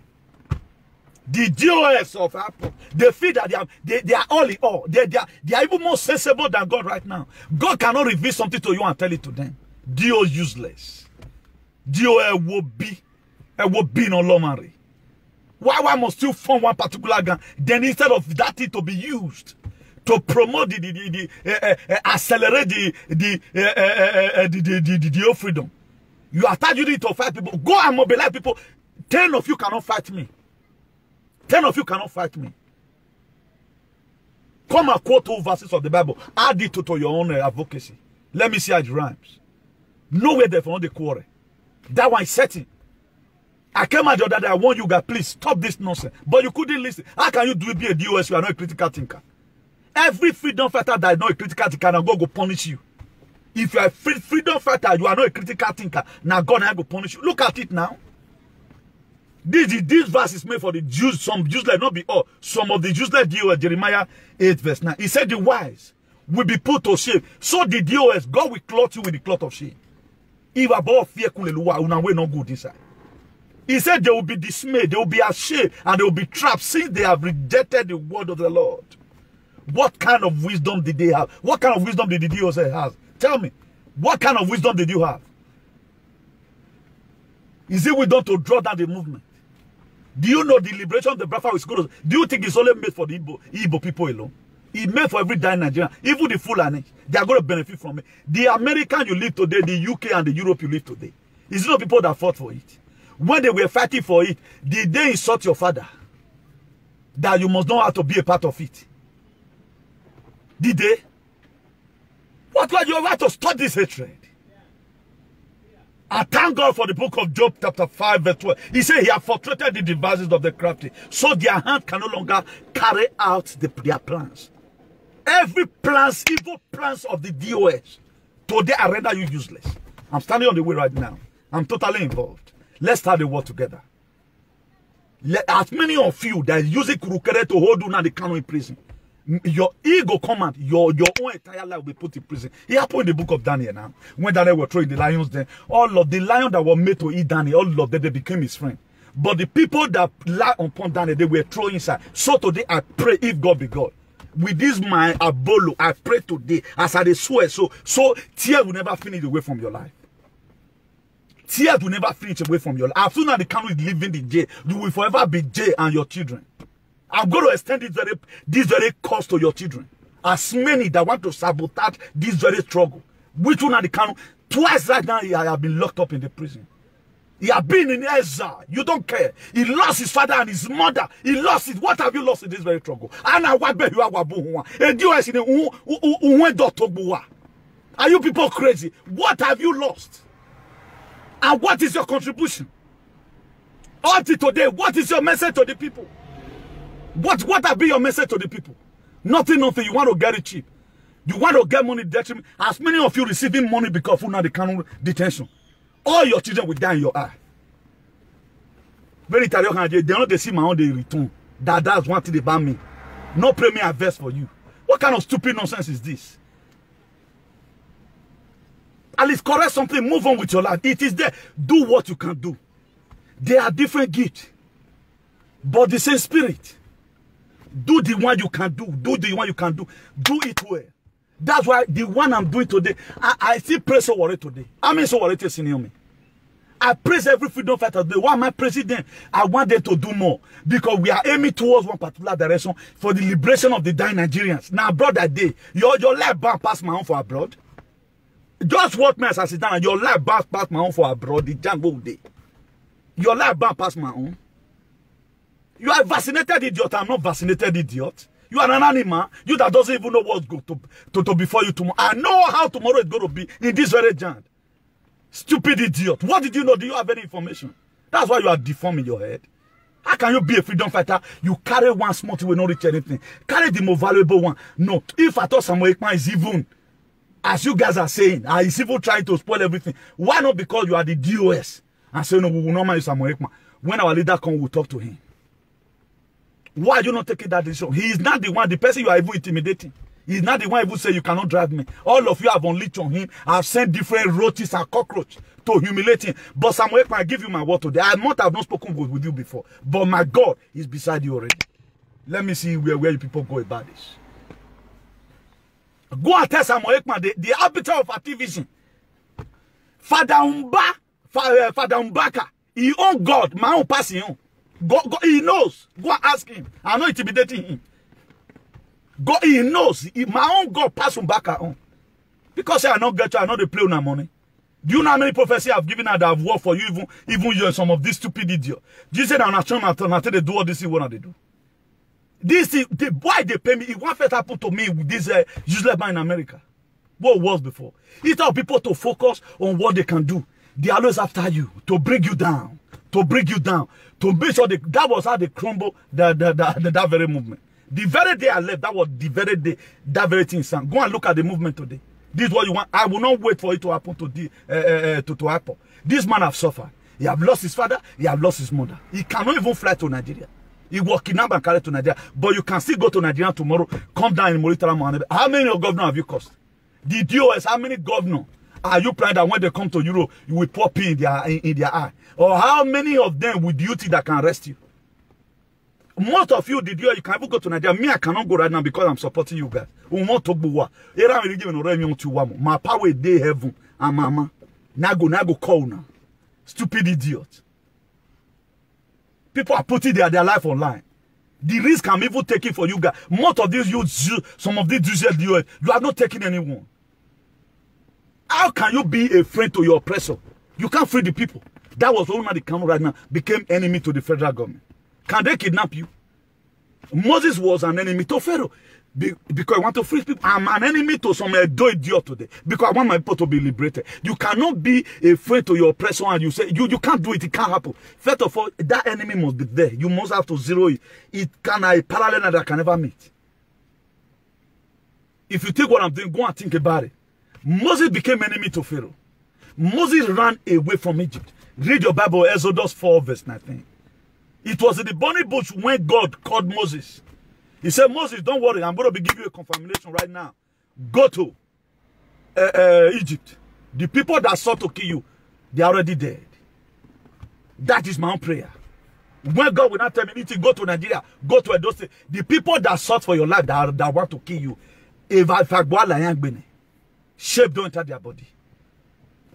The DOS of Apple, they feel that they are all in all. They are even more sensible than God right now. God cannot reveal something to you and tell it to them. DO useless. DO will be no lomari. Why must you form one particular gang? Then instead of that thing to be used to promote accelerate the freedom. You are targeting to fight people. Go and mobilize people. 10 of you cannot fight me. 10 of you cannot fight me. Come and quote 2 verses of the Bible. Add it to your own advocacy. Let me see how it rhymes. Nowhere there for the quarrel. That one is setting. I came out the other day. I warned you guys, please stop this nonsense. But you couldn't listen. How can you do it be a DOS? You are not a critical thinker. Every freedom fighter that is not a critical thinker, and God will punish you. If you are a freedom fighter, you are not a critical thinker. Now God will punish you. Look at it now. This verse is made for the Jews, some useless, not be all. Some of the useless DOS, Jeremiah 8 verse 9. He said the wise will be put to shame. So the DOS, God will clothe you with the cloth of shame. If about fear will not good inside. He said they will be dismayed, they will be ashamed, and they will be trapped since they have rejected the word of the Lord. What kind of wisdom did they have? What kind of wisdom did the DOS have? Tell me, what kind of wisdom did you have? Is it wisdom to draw down the movement? Do you know the liberation of the Brafa is good? Do you think it's only made for the Igbo people alone? He made for every dying Nigerian. Even the Fulani, they are going to benefit from it. The American you live today, the UK and the Europe you live today, it's not people that fought for it. When they were fighting for it, did they insult your father? That you must know how to be a part of it. Did they? What were you about to stop this hatred? I thank God for the book of Job chapter 5 verse 12. He said he has frustrated the devices of the crafty, so their hand can no longer carry out their plans. Every plans, evil plans of the DOS, today I render you useless. I'm standing on the way right now. I'm totally involved. Let's start the war together. As many of you that use Kurukere to hold you now, the Kano in prison, your ego command, your own entire life will be put in prison. It happened in the book of Daniel now. When Daniel was throwing the lions there, all of the lions that were made to eat Daniel, all of them, they became his friend. But the people that lie upon Daniel, they were thrown inside. So today I pray, if God be God, with this my abolo, I pray today, as I swear, so tears will never finish away from your life. Tears will never finish away from your life. As soon as the Kano is leaving the jail, you will forever be jail and your children. I'm going to extend this very cause to your children. As many that want to sabotage this very struggle. Which one are the Kano? Twice right now he have been locked up in the prison. He has been in exile. You don't care. He lost his father and his mother. He lost it. What have you lost in this very struggle? Are you people crazy? What have you lost? And what is your contribution? Until today, what is your message to the people? What have been your message to the people? Nothing. You want to get it cheap. You want to get money detriment. As many of you receiving money because of now the Kano detention. All your children will die in your eye. Very tired. They don't see my own they return. That's one thing about me. No pray me a verse for you. What kind of stupid nonsense is this? At least correct something, move on with your life. It is there. Do what you can do. They are different gifts, but the same spirit. Do the one you can do. Do the one you can do. Do it well. That's why the one I'm doing today, I still praise Sowore today. I mean Sowore to senior me. I praise every freedom fighter today. Why am I president? I want them to do more. Because we are aiming towards one particular direction for the liberation of the dying Nigerians. Now, abroad that day, your life bound past my own for abroad. Just what me as I sit down, your life bound past my own for abroad, the Django day. Your life bound past my own. You are a vaccinated idiot. I'm not vaccinated idiot. You are an animal. You that doesn't even know what's going to before you tomorrow. I know how tomorrow is going to be in this very giant. Stupid idiot. What did you know? Do you have any information? That's why you are deforming your head. How can you be a freedom fighter? You carry one small thing will not reach anything. Carry the more valuable one. No. If I thought Samuel Ekpan is even, as you guys are saying, he's even trying to spoil everything. Why not? Because you are the DOS. And say, no, we will not mind Samuel Ekpan. When our leader comes, we'll talk to him. Why are you not taking that decision? He is not the one, the person you are even intimidating. He is not the one who say you cannot drive me. All of you have unleashed on him. I have sent different roaches and cockroaches to humiliate him. But Samuel, I give you my word today. I might have not spoken with you before. But my God is beside you already. Let me see where you people go about this. Go and tell Samuel Ekman, the arbiter of activism. Father Mbaka, he own God, my own passing. Go, he knows. Go and ask him. I'm not intimidating him. God, he knows. My own God pass him back on. Because I not get you, I know they play on money. Do you know how many prophecies I've given out that have worked for you, even you and some of these stupid idiots? Do you say that until they do all this, what they do? This is why they pay me. It won't first happen to me with this useless man in America. What was before? It's tell people to focus on what they can do. They are always after you to bring you down. To bring you down. To make sure that was how they crumble that very movement. The very day I left, that was the very day that very thing sang. Go and look at the movement today. This is what you want. I will not wait for it to happen to happen. This man have suffered. He have lost his father. He have lost his mother. He cannot even fly to Nigeria. He was kidnapped and carried to Nigeria. But you can still go to Nigeria tomorrow. Come down in Murtala Mohammed. How many governors have you cost? The DOS, how many governors are you planning that when they come to Europe, you will pop in their eye? Or how many of them would you think that can arrest you? Most of you, you can even go to Nigeria. Me, I cannot go right now because I'm supporting you guys. My power is day heaven and mama. Nago call now. Stupid idiot. People are putting their life online. The risk I'm even taking for you guys. Most of these some of these DOS, you are not taking anyone. How can you be a friend to your oppressor? You can't free the people. That was one of the Kanu right now became enemy to the federal government. Can they kidnap you? Moses was an enemy to Pharaoh because I want to free people. I'm an enemy to some idiot today because I want my people to be liberated. You cannot be a friend to your oppressor and you say you can't do it. It can't happen. First of all, that enemy must be there. You must have to zero it. It can a parallel that can never meet. If you take what I'm doing, go and think about it. Moses became enemy to Pharaoh. Moses ran away from Egypt. Read your Bible, Exodus 4, verse 19. It was in the burning bush when God called Moses. He said, Moses, don't worry, I'm going to give you a confirmation right now. Go to Egypt. The people that sought to kill you, they are already dead. That is my own prayer. When God will not tell me, go to Nigeria, go to Edo State. The people that sought for your life, that want to kill you, shape don't enter their body.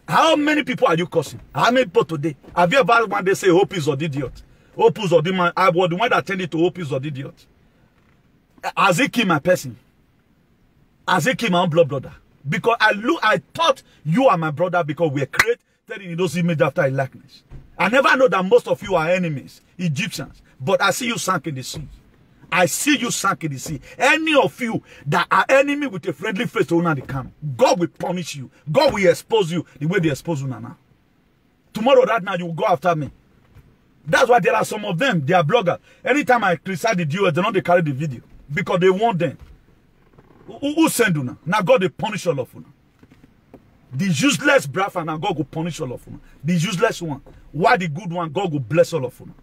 How many people are you cursing? How many people today? Have you ever one day say hope is or idiot? Hope is or the man? I was the one that tended to hope is or idiot. Has he killed my person? Has he killed my own blood brother? Because I thought you are my brother because we are created in those images after a likeness. I never know that most of you are enemies, Egyptians. But I see you sunk in the sea. I see you sunk in the sea. Any of you that are enemy with a friendly face to the camp, God will punish you. God will expose you the way they expose you now. Tomorrow, right now, you will go after me. That's why there are some of them, they are bloggers. Anytime I criticize the US, they don't carry the video. Because they want them. Who send you now? Now God will punish all of you. The useless brother, now God will punish all of you. The useless one. Why the good one, God will bless all of you.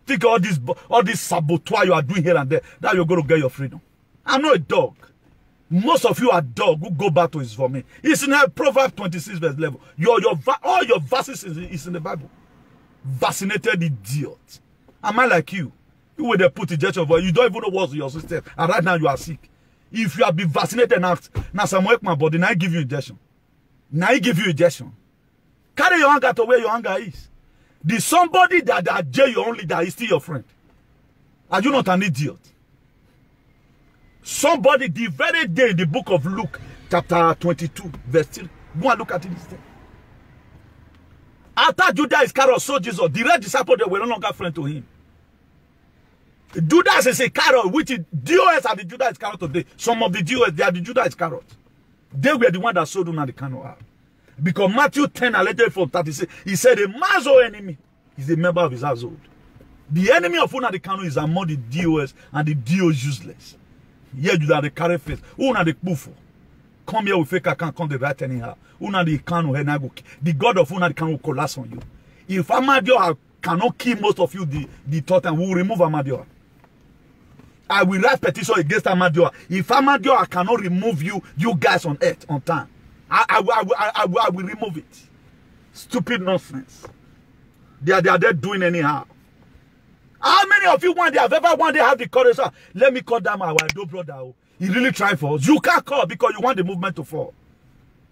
Think all this saboteur you are doing here and there, that you're going to get your freedom. I'm not a dog. Most of you are dog who go back to his vomit. It's in Proverbs 26 verse 11. All your verses is in the Bible. Vaccinated idiot. Am I like you? You will they put injection for you don't even know what's in your system. And right now you are sick. If you have been vaccinated now some work my body, now I give you injection. Now I give you injection. Carry your anger to where your anger is. The somebody that jail your own leader is still your friend. Are you not an idiot? Somebody the very day in the book of Luke, chapter 22, verse 3. Go and look at it instead. After Judas Iscariot saw Jesus, the red disciples were no longer friends to him. Judas is a Iscariot, which is DOS are the Judas Iscariot today. Some of the DOS, they are the Judas Iscariot. They were the one that sold them at the canoe. Because Matthew 10, alleged from 36, he said a man's own enemy is a member of his household. The enemy of Una the Kanu is among the DOS and the DOs useless. Here you are the carry face. Una the Pufo. Come here with fake account, come the right anyhow. Una the Kanu, the God of Una the Kanu will collapse on you. If Amadioha cannot kill most of you, the Totem will remove Amadioha. I will write petition against Amadioha. If Amadioha cannot remove you guys on earth on time, I will remove it. Stupid nonsense. They are there doing anyhow. How many of you have ever have the courage? Let me call them our brother. He really tried for us. You can't call because you want the movement to fall.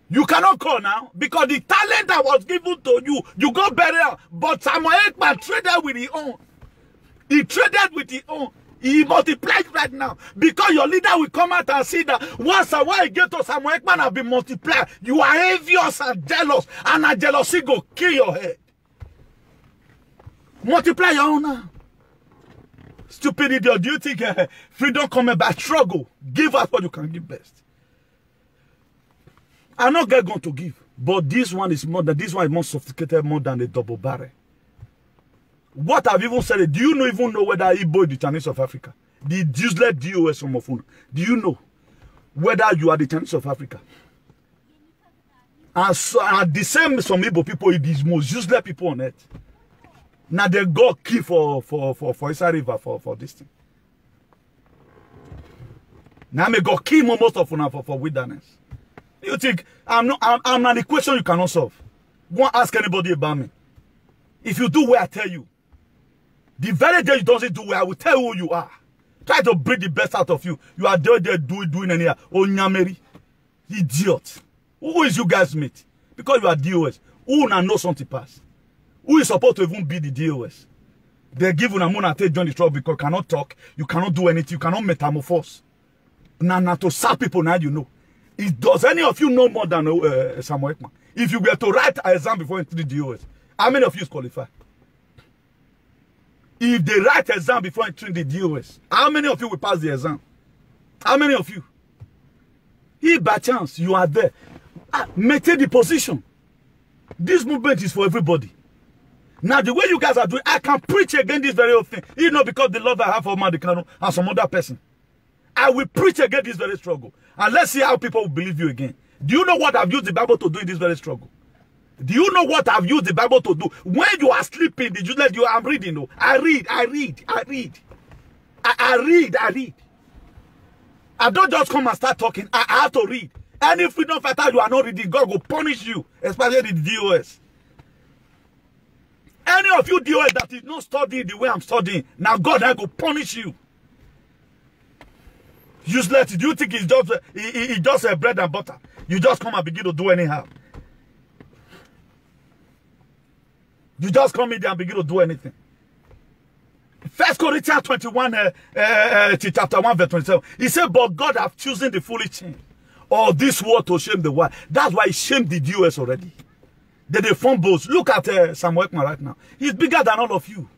You cannot call now because the talent that was given to you, you go burial. But Samuel Ekman traded with his own. He traded with his own. He multiplies right now because your leader will come out and see that once a while get to Samuel Ekman have been multiplied. You are envious and jealous, and a jealousy go kill your head. Multiply your own now. Stupid idiot. Do you think freedom coming by struggle? Give us what you can give best. I'm not going to give, but this one is more than more sophisticated, more than a double barrel. What I've even said, do you even know whether Igbo is the Chinese of Africa? The useless DOS from Ofuna. Do you know whether you are the Chinese of Africa? And so, the same some Igbo people are the most useless people on earth. Now they go key for Isa River for this thing. Now me go key most of them for wilderness. You think I'm not the question you cannot solve? Go ask anybody about me. If you do what I tell you, the very day you don't do well, I will tell you who you are. Try to bring the best out of you. You are there doing anyhow. Oh, Nyameri. Idiot. Who is you guys meet? Because you are DOS. Who now know something pass? Who is supposed to even be the DOS? They give you a moon and take join the trouble because you cannot talk, you cannot do anything, you cannot metamorphose. Now to serve people now you know. Does any of you know more than Samuel Ekman? If you were to write an exam before entering the DOS, how many of you is qualified? If they write exam before entering the DOS, how many of you will pass the exam? How many of you? If by chance you are there, maintain the position. This movement is for everybody. Now, the way you guys are doing, I can preach against this very old thing. You know, because the love I have for Madikano and some other person. I will preach against this very struggle. And let's see how people will believe you again. Do you know what I've used the Bible to do in this very struggle? Do you know what I've used the Bible to do? When you are sleeping, did you let you? I'm reading. No, I read. I don't just come and start talking. I have to read. Any freedom fighter you are not reading, God will punish you, especially the DOS. Any of you DOS that is not studying the way I'm studying, now God will punish you. Useless. Do you think it's just bread and butter? You just come and begin to do anyhow. You just come in there and begin to do anything. 1 Corinthians 21, chapter 1, verse 27. He said, but God have chosen the foolish thing of this world to shame the wise. That's why he shamed the DOS already. They form both. Look at Samuel Ekman right now. He's bigger than all of you.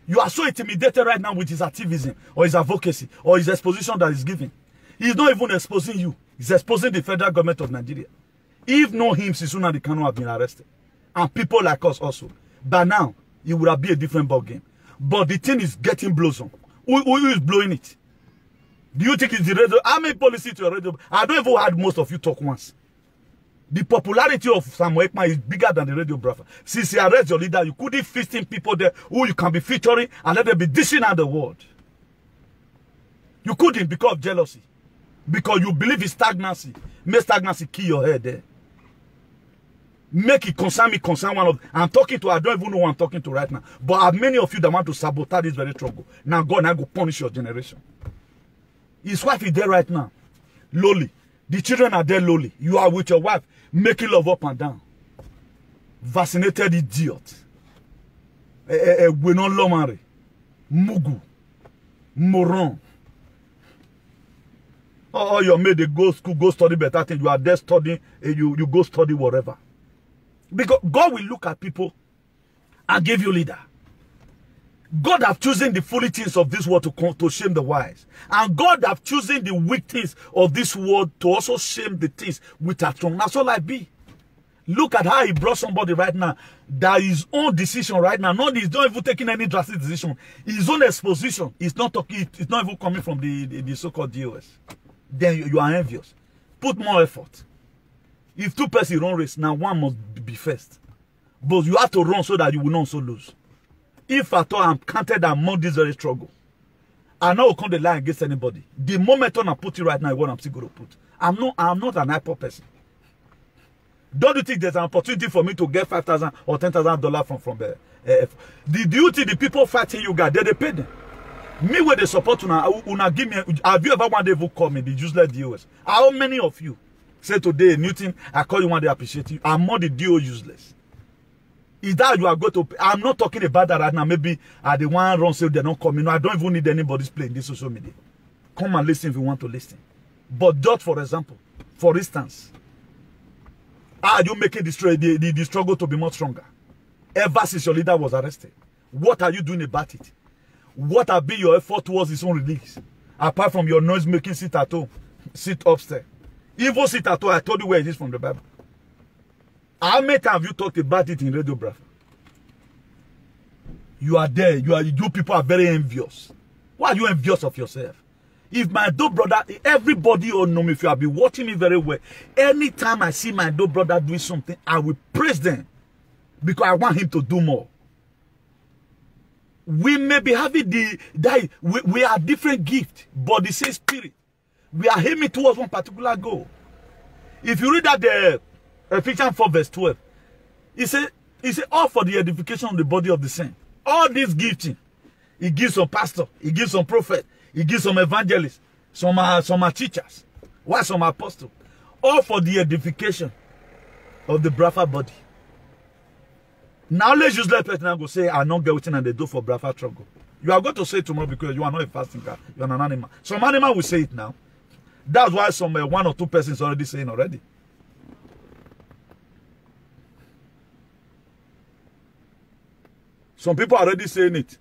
You are so intimidated right now with his activism or his advocacy or his exposition that he's giving. He's not even exposing you. He's exposing the federal government of Nigeria. If not him, Sisuna the Kanu have been arrested. And people like us also. By now, it would have been a different ball game. But the thing is getting blossom. Who is blowing it? Do you think it's the radio? How many policy to your radio? I don't even heard most of you talk once. The popularity of Samuel Ekman is bigger than the radio brother. Since he arrested your leader, you couldn't 15 people there who you can be featuring and let them be dishing out the world. You couldn't because of jealousy. Because you believe in stagnancy. Make stagnancy kill your head there. Make it concern me, concern one of them. I'm talking to, I don't even know who I'm talking to right now. But I have many of you that want to sabotage this very struggle. Now God now go punish your generation. His wife is there right now. Lowly. The children are there lowly. You are with your wife, making love up and down. Vaccinated idiot. Wenon Lomare. Mugu. Moron. Oh, you made a go school, go study better thing. You are there studying, you go study whatever. Because God will look at people and give you leader. God have chosen the foolish things of this world to shame the wise. And God have chosen the weak things of this world to also shame the things which are strong. That's all I be. Look at how he brought somebody right now. That his own decision right now. He's not even taking any drastic decision. His own exposition is not talking, it's not even coming from the so-called DOS. Then you are envious. Put more effort. If two persons run race, now one must be first. But you have to run so that you will not also lose. If at all I'm counted among this very struggle, I now come the line against anybody. The moment I put it right now is what I'm still going to put. I'm not an hyper person. Don't you think there's an opportunity for me to get $5,000 or $10,000 from the do you think the people fighting you guys, they pay them? Me where they support una give me. Have you ever one day ever call me the useless DOS? How many of you say today, Newton, I call you one day appreciate you? I'm more the DO useless. Is that you are going to? I'm not talking about that right now. Maybe I the one run so they're not coming. No, I don't even need anybody's playing this social media. Come and listen if you want to listen. But just for example, for instance, are you making the struggle to be more stronger? Ever since your leader was arrested, what are you doing about it? What have been your effort towards his own release? Apart from your noise making, sit at home, sit upstairs. Even sit at home, I told you where it is from the Bible. How many times have you talked about it in radio, brother? You are there. You people are very envious. Why are you envious of yourself? If my dope brother, everybody will know me. If you have been watching me very well, anytime I see my dope brother doing something, I will praise them because I want him to do more. We may be having we are different gifts, but the same spirit. We are aiming towards one particular goal. If you read that the Ephesians 4 verse 12, he said, all for the edification of the body of the saint. All these gifting, he gives some pastor, he gives some prophet, he gives some evangelists, some are teachers, why some apostles, all for the edification of the brother body. Now let's just let person go say, I not get waiting and they do for Brafa struggle. You are going to say it tomorrow because you are not a fasting guy. You are an animal. Some animal will say it now. That's why some 1 or 2 persons already saying already. Some people are already saying it.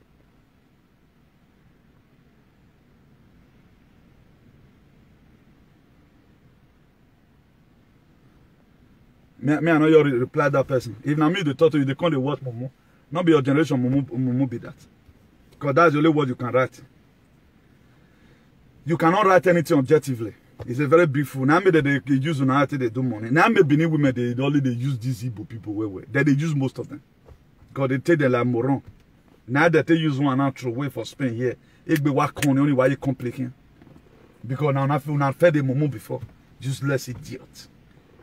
Me, I know you reply that person. If now me they talk to you, they can't watch Momo. Not be your generation Momo be that. Because that's the only word you can write. You cannot write anything objectively. It's a very beautiful. Now me they use on they do money. Now me Benin women they only they use these Igbo people where. Then they use most of them. Because they take them like moron. Now that they use one out way for Spain here. It be what only why you complicating. Because now not fed the Momo before. Useless idiot.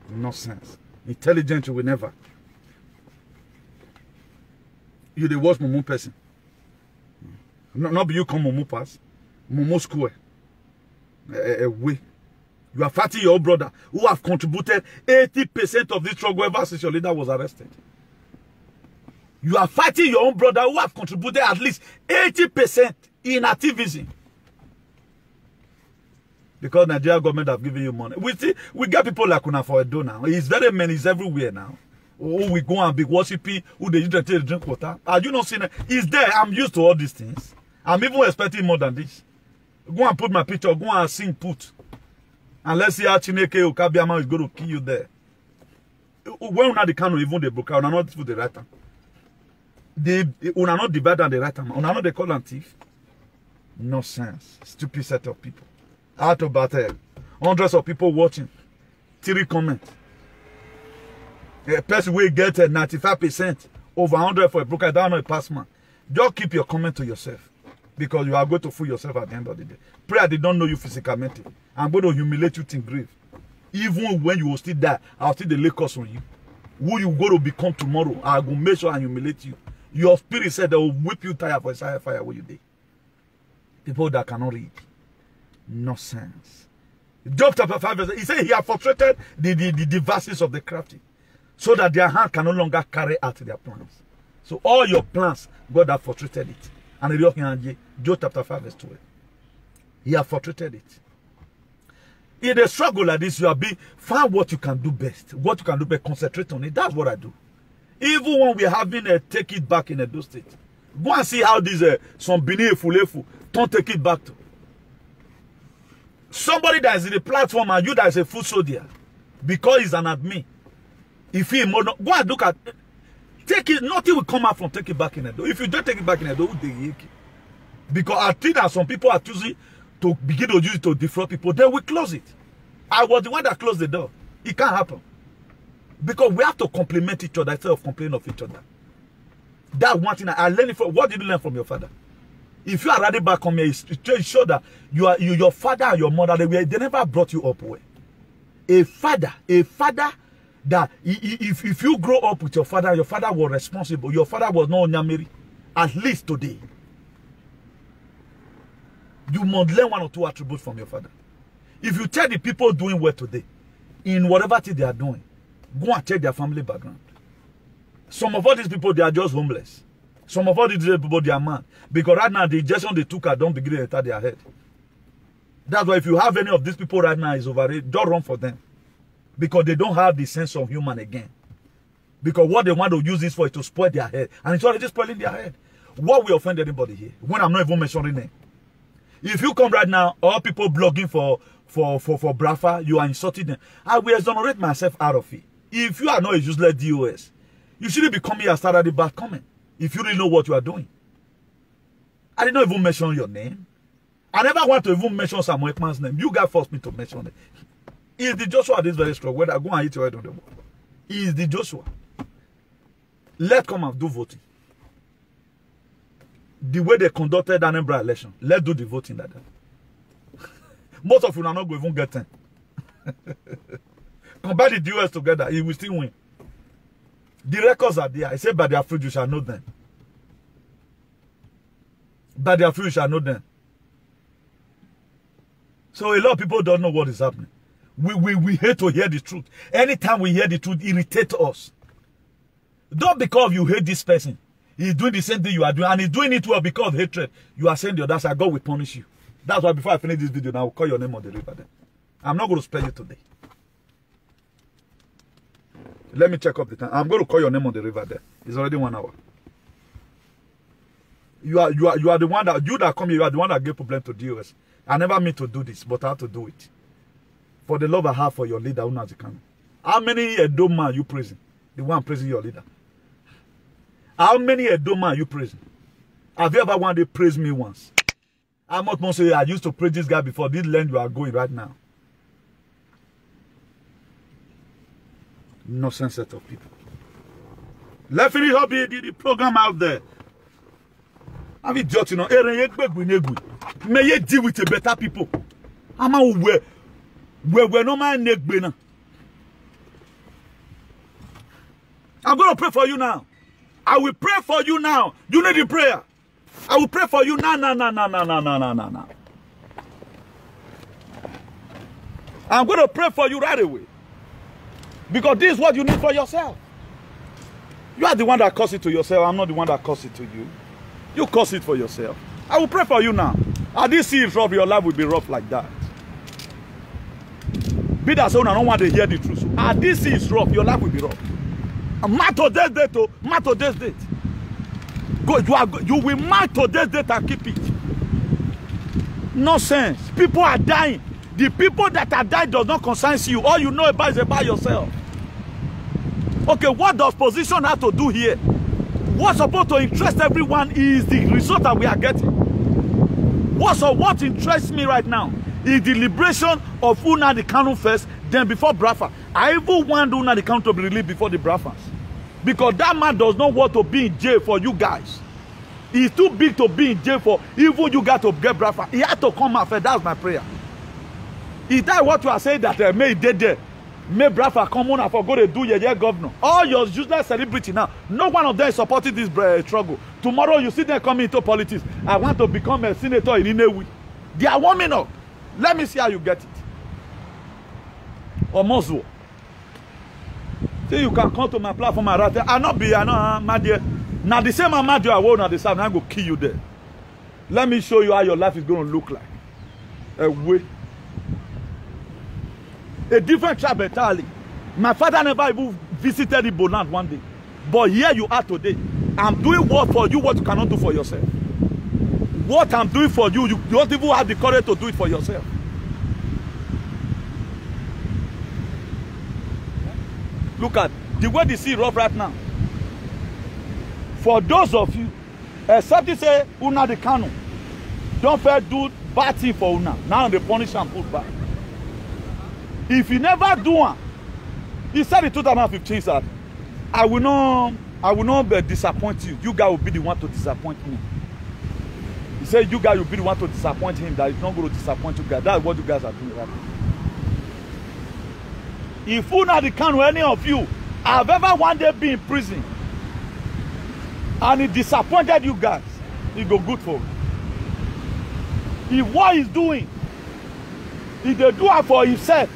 Nonsense. Intelligent you will never. You the worst Momo person. Not be you come Momo pass. Momo square. Way. You are fighting your own brother who have contributed 80% of this struggle ever since your leader was arrested. You are fighting your own brother who have contributed at least 80% in activism. Because Nigeria government have given you money. We get people like Una for Edo now. It's very many, it's everywhere now. Oh, we go and be worshiping who they use to drink water. Are you not seeing it? It's there. I'm used to all these things. I'm even expecting more than this. Go and put my picture, go and sing put. And let's see how Chineke Okabiama is going to kill you there. When una the canon even the book, una not put the right time. Una not divide on the right time. Una not they call them thief. Nonsense. Stupid set of people. Out of battle. Hundreds of people watching. 3 comments. A person will get 95% over 100 for a broker. I don't know a pass man. Just keep your comment to yourself. Because you are going to fool yourself at the end of the day. Pray they don't know you physically. I'm going to humiliate you in grave. Even when you will still die, I'll still lay curse on you. Who you going to become tomorrow, I will make sure and humiliate you. Your spirit said they will whip you tired for a fire where you did. People that cannot read. Nonsense. Job chapter 5 verse, he said he has frustrated the verses of the crafty. So that their hand can no longer carry out their plans. So all your plans, God has frustrated it. And Job chapter 5 verse 12. He has frustrated it. In a struggle like this, you are being find what you can do best. What you can do best, concentrate on it. That's what I do. Even when we are having a take it back in Edo State. Go and see how these some Bini Efulefu don't take it back to. Somebody that is in the platform and you that is a food soldier, because he's an admin. If he go and look at take it, nothing will come out from take it back in Edo. If you don't take it back in Edo, because I think that some people are choosing to begin to use it to defraud people, then we close it. I was the one that closed the door. It can't happen. Because we have to complement each other instead of complaining of each other. That's one thing I learned from. What did you learn from your father? If you are already back home here, it's sure that your father and your mother, they never brought you up well. A father that if you grow up with your father was responsible. Your father was not Onyamiri. At least today. You must learn 1 or 2 attributes from your father. If you tell the people doing well today, in whatever thing they are doing, go and check their family background. Some of all these people, they are just homeless. Some of all these people, they are mad. Because right now, the injection they took don't begin to enter their head. That's why if you have any of these people right now is overrated, don't run for them. Because they don't have the sense of human again. Because what they want to use this for is to spoil their head. And it's already spoiling their head. What will offend anybody here? When I'm not even mentioning them. If you come right now, all people blogging for Brafa, you are insulting them. I will exonerate myself out of it. If you are not a useless DOS, you shouldn't be coming here and start at the back comment. If you really know what you are doing. I did not even mention your name. I never want to even mention Samuel Ekman's name. You guys forced me to mention it. Is the Joshua this very strong? Whether I go and hit your head on the wall. Is the Joshua. Let's come and do voting. The way they conducted an Anambra election. Let's do the voting like that. Most of you are not going to even get 10. Combine the DOS together, he will still win. The records are there. I say by their fruit you shall know them. By their fruit you shall know them. So a lot of people don't know what is happening. We hate to hear the truth. Anytime we hear the truth, it irritates us. Not because you hate this person. He's doing the same thing you are doing, and he's doing it well because of hatred. You are saying the other side, God will punish you. That's why before I finish this video, now I'll call your name on the river then. I'm not going to spell you today. Let me check up the time. I'm going to call your name on the river there. It's already 1 hour. You are the one that come here, you are the one that gave problem to DOS. I never meant to do this, but I have to do it. For the love I have for your leader, Nnamdi Kanu. How many Edo man you praising? The one praising your leader. How many Edo man you praising? Have you ever one day praised me once? I'm not going to say I used to praise this guy before this land you are going right now. Nonsense set of people. Let's finish up the program out there. I'm idiot, you know. May you deal with the better people. I'm aware. We're no man neck brainer. I'm going to pray for you now. I will pray for you now. You need the prayer. I will pray for you now. I'm going to pray for you right away. Because this is what you need for yourself. You are the one that caused it to yourself. I'm not the one that caused it to you. You caused it for yourself. I will pray for you now. And this is rough, your life will be rough like that. Be that so, I don't want to hear the truth. And this is rough, your life will be rough. Mark today's date, oh, mark today's date. You will mark today's date and keep it. Nonsense. People are dying. The people that are dying does not concern you. All you know about is about yourself. Okay, what does position have to do here? What's supposed to interest everyone is the result that we are getting. What interests me right now is the liberation of Nnamdi Kanu first, then before Biafra. I even want Nnamdi Kanu to be released before the Biafrans. Because that man does not want to be in jail for you guys. He's too big to be in jail for even you guys to get Biafra. He had to come out first. That's my prayer. Is that what you are saying that may dead there? May Biafra come on and forgo to do your governor. All your useless celebrity now. No one of them is supporting this struggle. Tomorrow you see them coming into politics. I want to become a senator in Inewi. They are warming up. Let me see how you get it. Or Moswo. See, you can come to my platform and write. I not be, I know, my dear. Now the same amount you are on the side, I'm going to kill you there. Let me show you how your life is going to look like. A way. A different tribe entirely. My father never even visited the Bonland one day. But here you are today. I'm doing what for you, what you cannot do for yourself. What I'm doing for you, you don't even have the courage to do it for yourself. Look at the way the sea rough right now. For those of you, except you say Nnamdi Kanu, don't fair do bad thing for Una. Now they punish and put back. If you never do one, he said in 2015 that I will not disappoint you. You guys will be the one to disappoint me. He said you guys will be the one to disappoint him. That is not going to disappoint you guys. That's what you guys are doing right now. If Nnamdi Kanu, any of you have ever one day been in prison and it disappointed you guys, it go good for you. If what he's doing, if they do it for himself,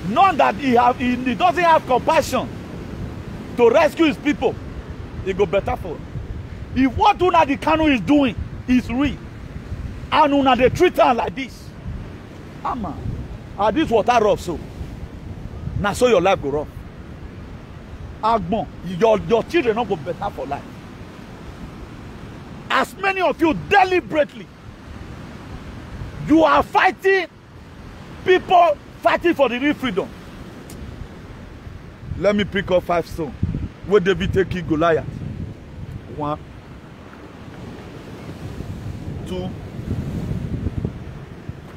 not that he doesn't have compassion to rescue his people, it go better for him. If what Nnamdi Kanu is doing is real, and Una they treat her like this, man, and this water rough so. Now so your life go rough. Agbon, your children not go better for life. As many of you deliberately, you are fighting people fighting for the real freedom. Let me pick up 5 stones. Where David take Goliath. 1, 2.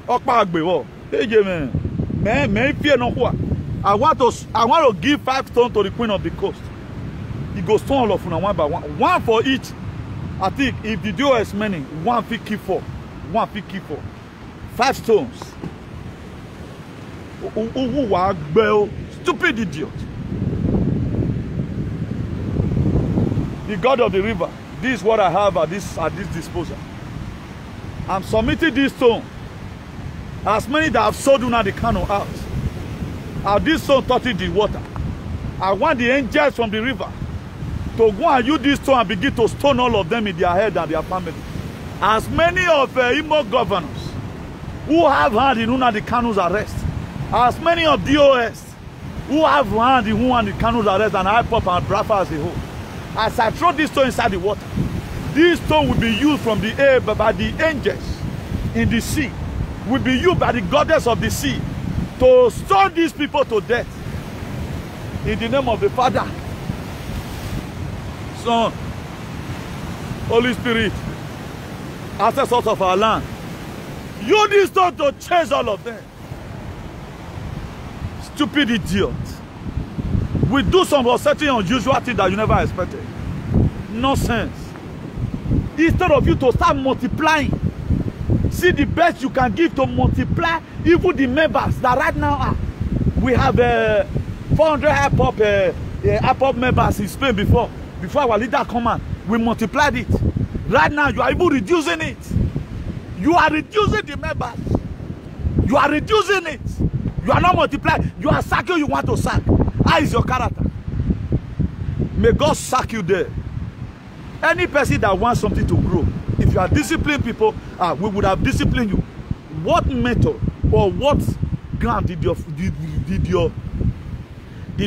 Okpa agbewo. Hey man, fear no what. I want to give 5 stones to the queen of the coast. He goes stone all of one by one. 1 for each. I think if the duo is many, 1 fit keep 4. 1 fit keep 4. 5 stones. Stupid idiot. The God of the river. This is what I have at this disposal. I'm submitting this stone. As many that have sold Nnamdi Kanu out. This stone touching the water. I want the angels from the river to go and use this stone and begin to stone all of them in their head and their family. As many of Imo governors who have hand in Nnamdi Kanu's arrest, as many of DOS who have hand in Nnamdi Kanu's arrest and IPOB and Brafa as a whole, as I throw this stone inside the water, this stone will be used from the air by the angels in the sea, will be used by the goddess of the sea to stone these people to death. In the name of the Father, Son, Holy Spirit, ancestors of our land. Use this stone to chase all of them. Stupid idiot. We do some certain unusual thing that you never expected. Nonsense. Instead of you to start multiplying, see the best you can give to multiply even the members that right now are. We have 400 IPOB members in Spain before our leader come out. We multiplied it. Right now you are even reducing it. You are reducing the members. You are reducing it. You are not multiplying. You are sacking you want to sack. How is your character? May God sack you there. Any person that wants something to grow, if you are disciplined people, we would have disciplined you. What method or what ground did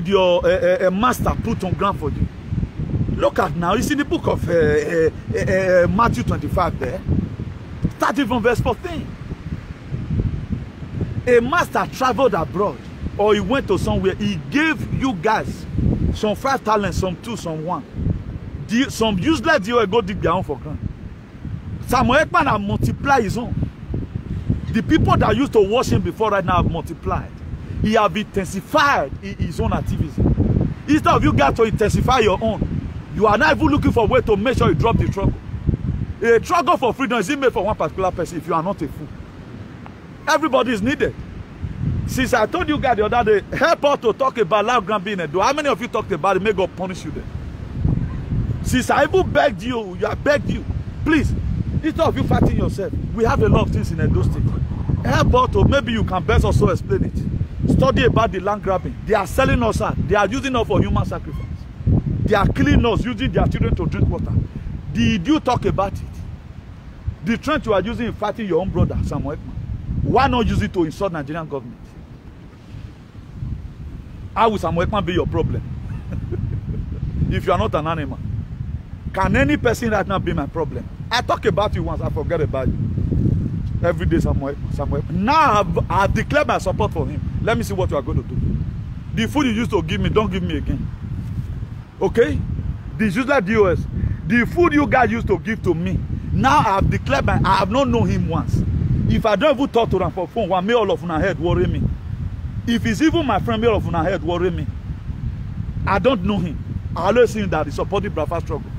your master put on ground for you? Look at now, it's in the book of Matthew 25 there. Starting from verse 14. A master traveled abroad, or he went to somewhere. He gave you guys some 5 talents, some 2, some 1. Some useless deal go dig their own for ground. Samuel Ekpan have multiplied his own. The people that used to watch him before right now have multiplied. He have intensified his own activity. Instead of you guys to intensify your own, you are not even looking for a way to make sure you drop the struggle. A struggle for freedom is made for one particular person if you are not a fool. Everybody is needed. Since I told you guys the other day, help us to talk about life grand being a do. How many of you talked about it? May God punish you there. Since I even begged you, I begged you, please, instead of you fighting yourself, we have a lot of things in Edo State. Help us to, maybe you can best also explain it. Study about the land grabbing. They are selling us out. They are using us for human sacrifice. They are killing us, using their children to drink water. Did you talk about it? The strength you are using in fighting your own brother, Samuel Ekpan, why not use it to insult Nigerian government? How will Samuel Ekpan be your problem? If you are not an animal. Can any person right now be my problem? I talk about you once, I forget about you. Every day, Samuel. Now I've declared my support for him. Let me see what you are going to do. The food you used to give me, don't give me again. Okay? The useless DOS. The food you guys used to give to me, now I have declared I have not known him once. If I don't even talk to him for phone, one may all of una head worry me. If he's even my friend, may all of una head worry me. I don't know him. I always see that he supported Brafa struggle.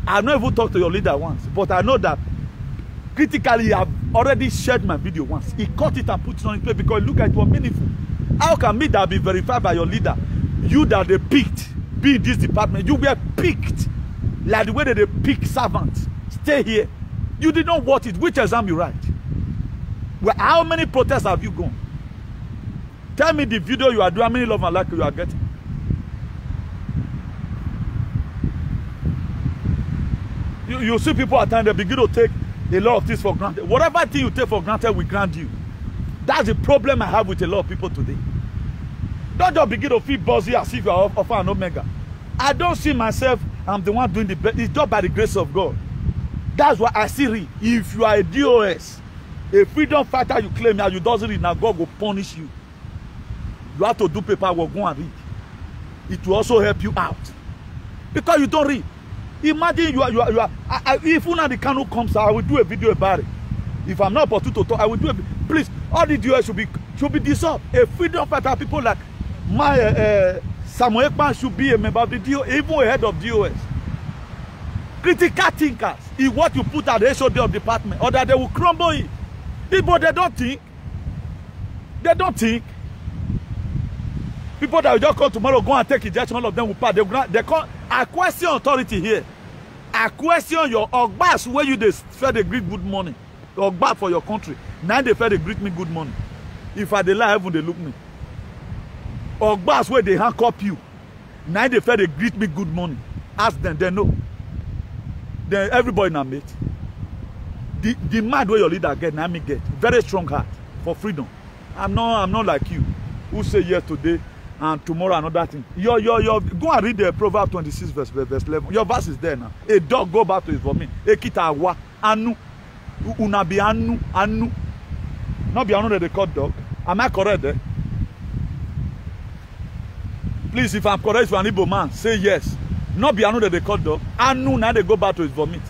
I've not even talked to your leader once, but I know that critically I have already shared my video once. He cut it and put it on his page because look at it was meaningful. How can me that be verified by your leader? You that they picked, be in this department, you were picked like the way that they pick servants. Stay here. You did not watch it. Which exam you write? Well, how many protests have you gone? Tell me the video you are doing, how many love and like you are getting. You see people at times, they begin to take a lot of things for granted. Whatever thing you take for granted, we grant you. That's the problem I have with a lot of people today. Don't just begin to feel buzzy as if you are Alpha and Omega. I don't see myself, I'm the one doing the best. It's just by the grace of God. That's why I see it. If you are a DOS, a freedom fighter you claim now, you doesn't read, now God will punish you. You have to do paperwork, go and read. It will also help you out. Because you don't read. Imagine you are if Nnamdi Kanu comes out, I will do a video about it. If I'm not opportune to talk, I will do it. Please, all the DOS should be dissolved. A freedom fighter, people like my Samuel Ekpan should be a member of the DOS, even a head of DOS. Critical thinkers is what you put at the HOD of department, or that they will crumble it. People, they don't think. They don't think. People that will just come tomorrow, go and take injection, all of them will pass. They come. I question authority here. I question your Ogbas where you they fed a great good money. Ogba for your country. Now they fed a greet me good money. If I dey lie, heaven they look me. Ogbas where they handcuff you. Now they fed a greet me good money. Ask them, they know. Then everybody now mate. The mind where your leader get, now me get. Very strong heart for freedom. I'm not like you, who say yes today and tomorrow another thing. Go and read the Proverbs 26 verse 11. Your verse is there now. A dog go back to his vomit. A kita wa anu. Una be anu. Not be anu that they call dog. Am I correct there? Please, if I'm correct, if you're an Igbo man, say yes. Not be anu that they call dog. Anu now they go back to his vomit.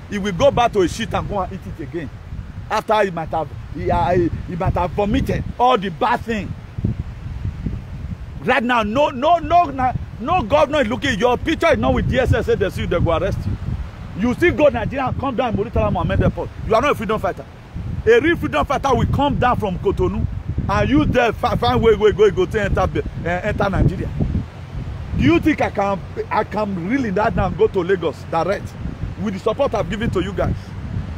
He will go back to his shit and go and eat it again. After he might have vomited all the bad thing. Right now, no governor is looking. Your picture is not with DSS. Say they see you, they go arrest you. You still go Nigeria and come down in Muritala Mohammed Airport. You are not a freedom fighter. A real freedom fighter will come down from Cotonou and you there find way go to enter Nigeria. Do you think I can really that now go to Lagos direct with the support I've given to you guys?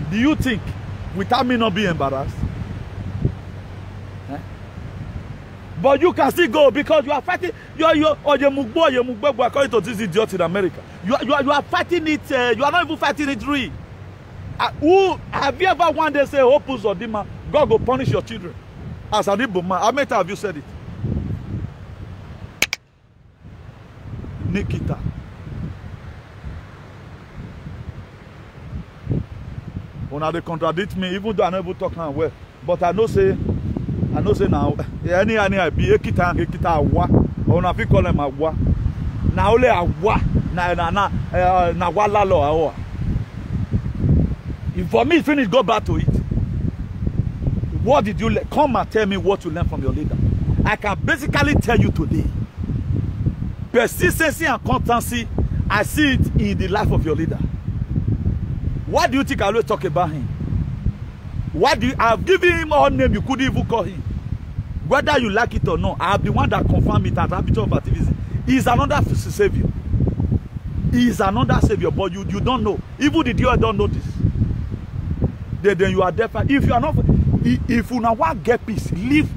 Do you think without me not being embarrassed? But you can still go because you are fighting. You are according to this idiot in America. You are fighting it. You are not even fighting it real. Who have you ever one day say Opus or Dima, God will punish your children? As an Igbo man, how many times have you said it? Nikita. When they contradict me, even though I never talk now well, but I know say now any I be ekita wa or na fit call them awa. Na only awa na wa lalo awa. If for me finish, go back to it. What did you learn? Come and tell me what you learned from your leader. I can basically tell you today. Persistency and constancy, I see it in the life of your leader. What do you think I always talk about him? What do you, I've given him all name you couldn't even call him. Whether you like it or not, I have the one that confirmed it as habitual of activism. He is another savior. He is another savior, but you don't know. Even the dealer don't know this. Then you are deaf. If you are not, if you now want get peace, leave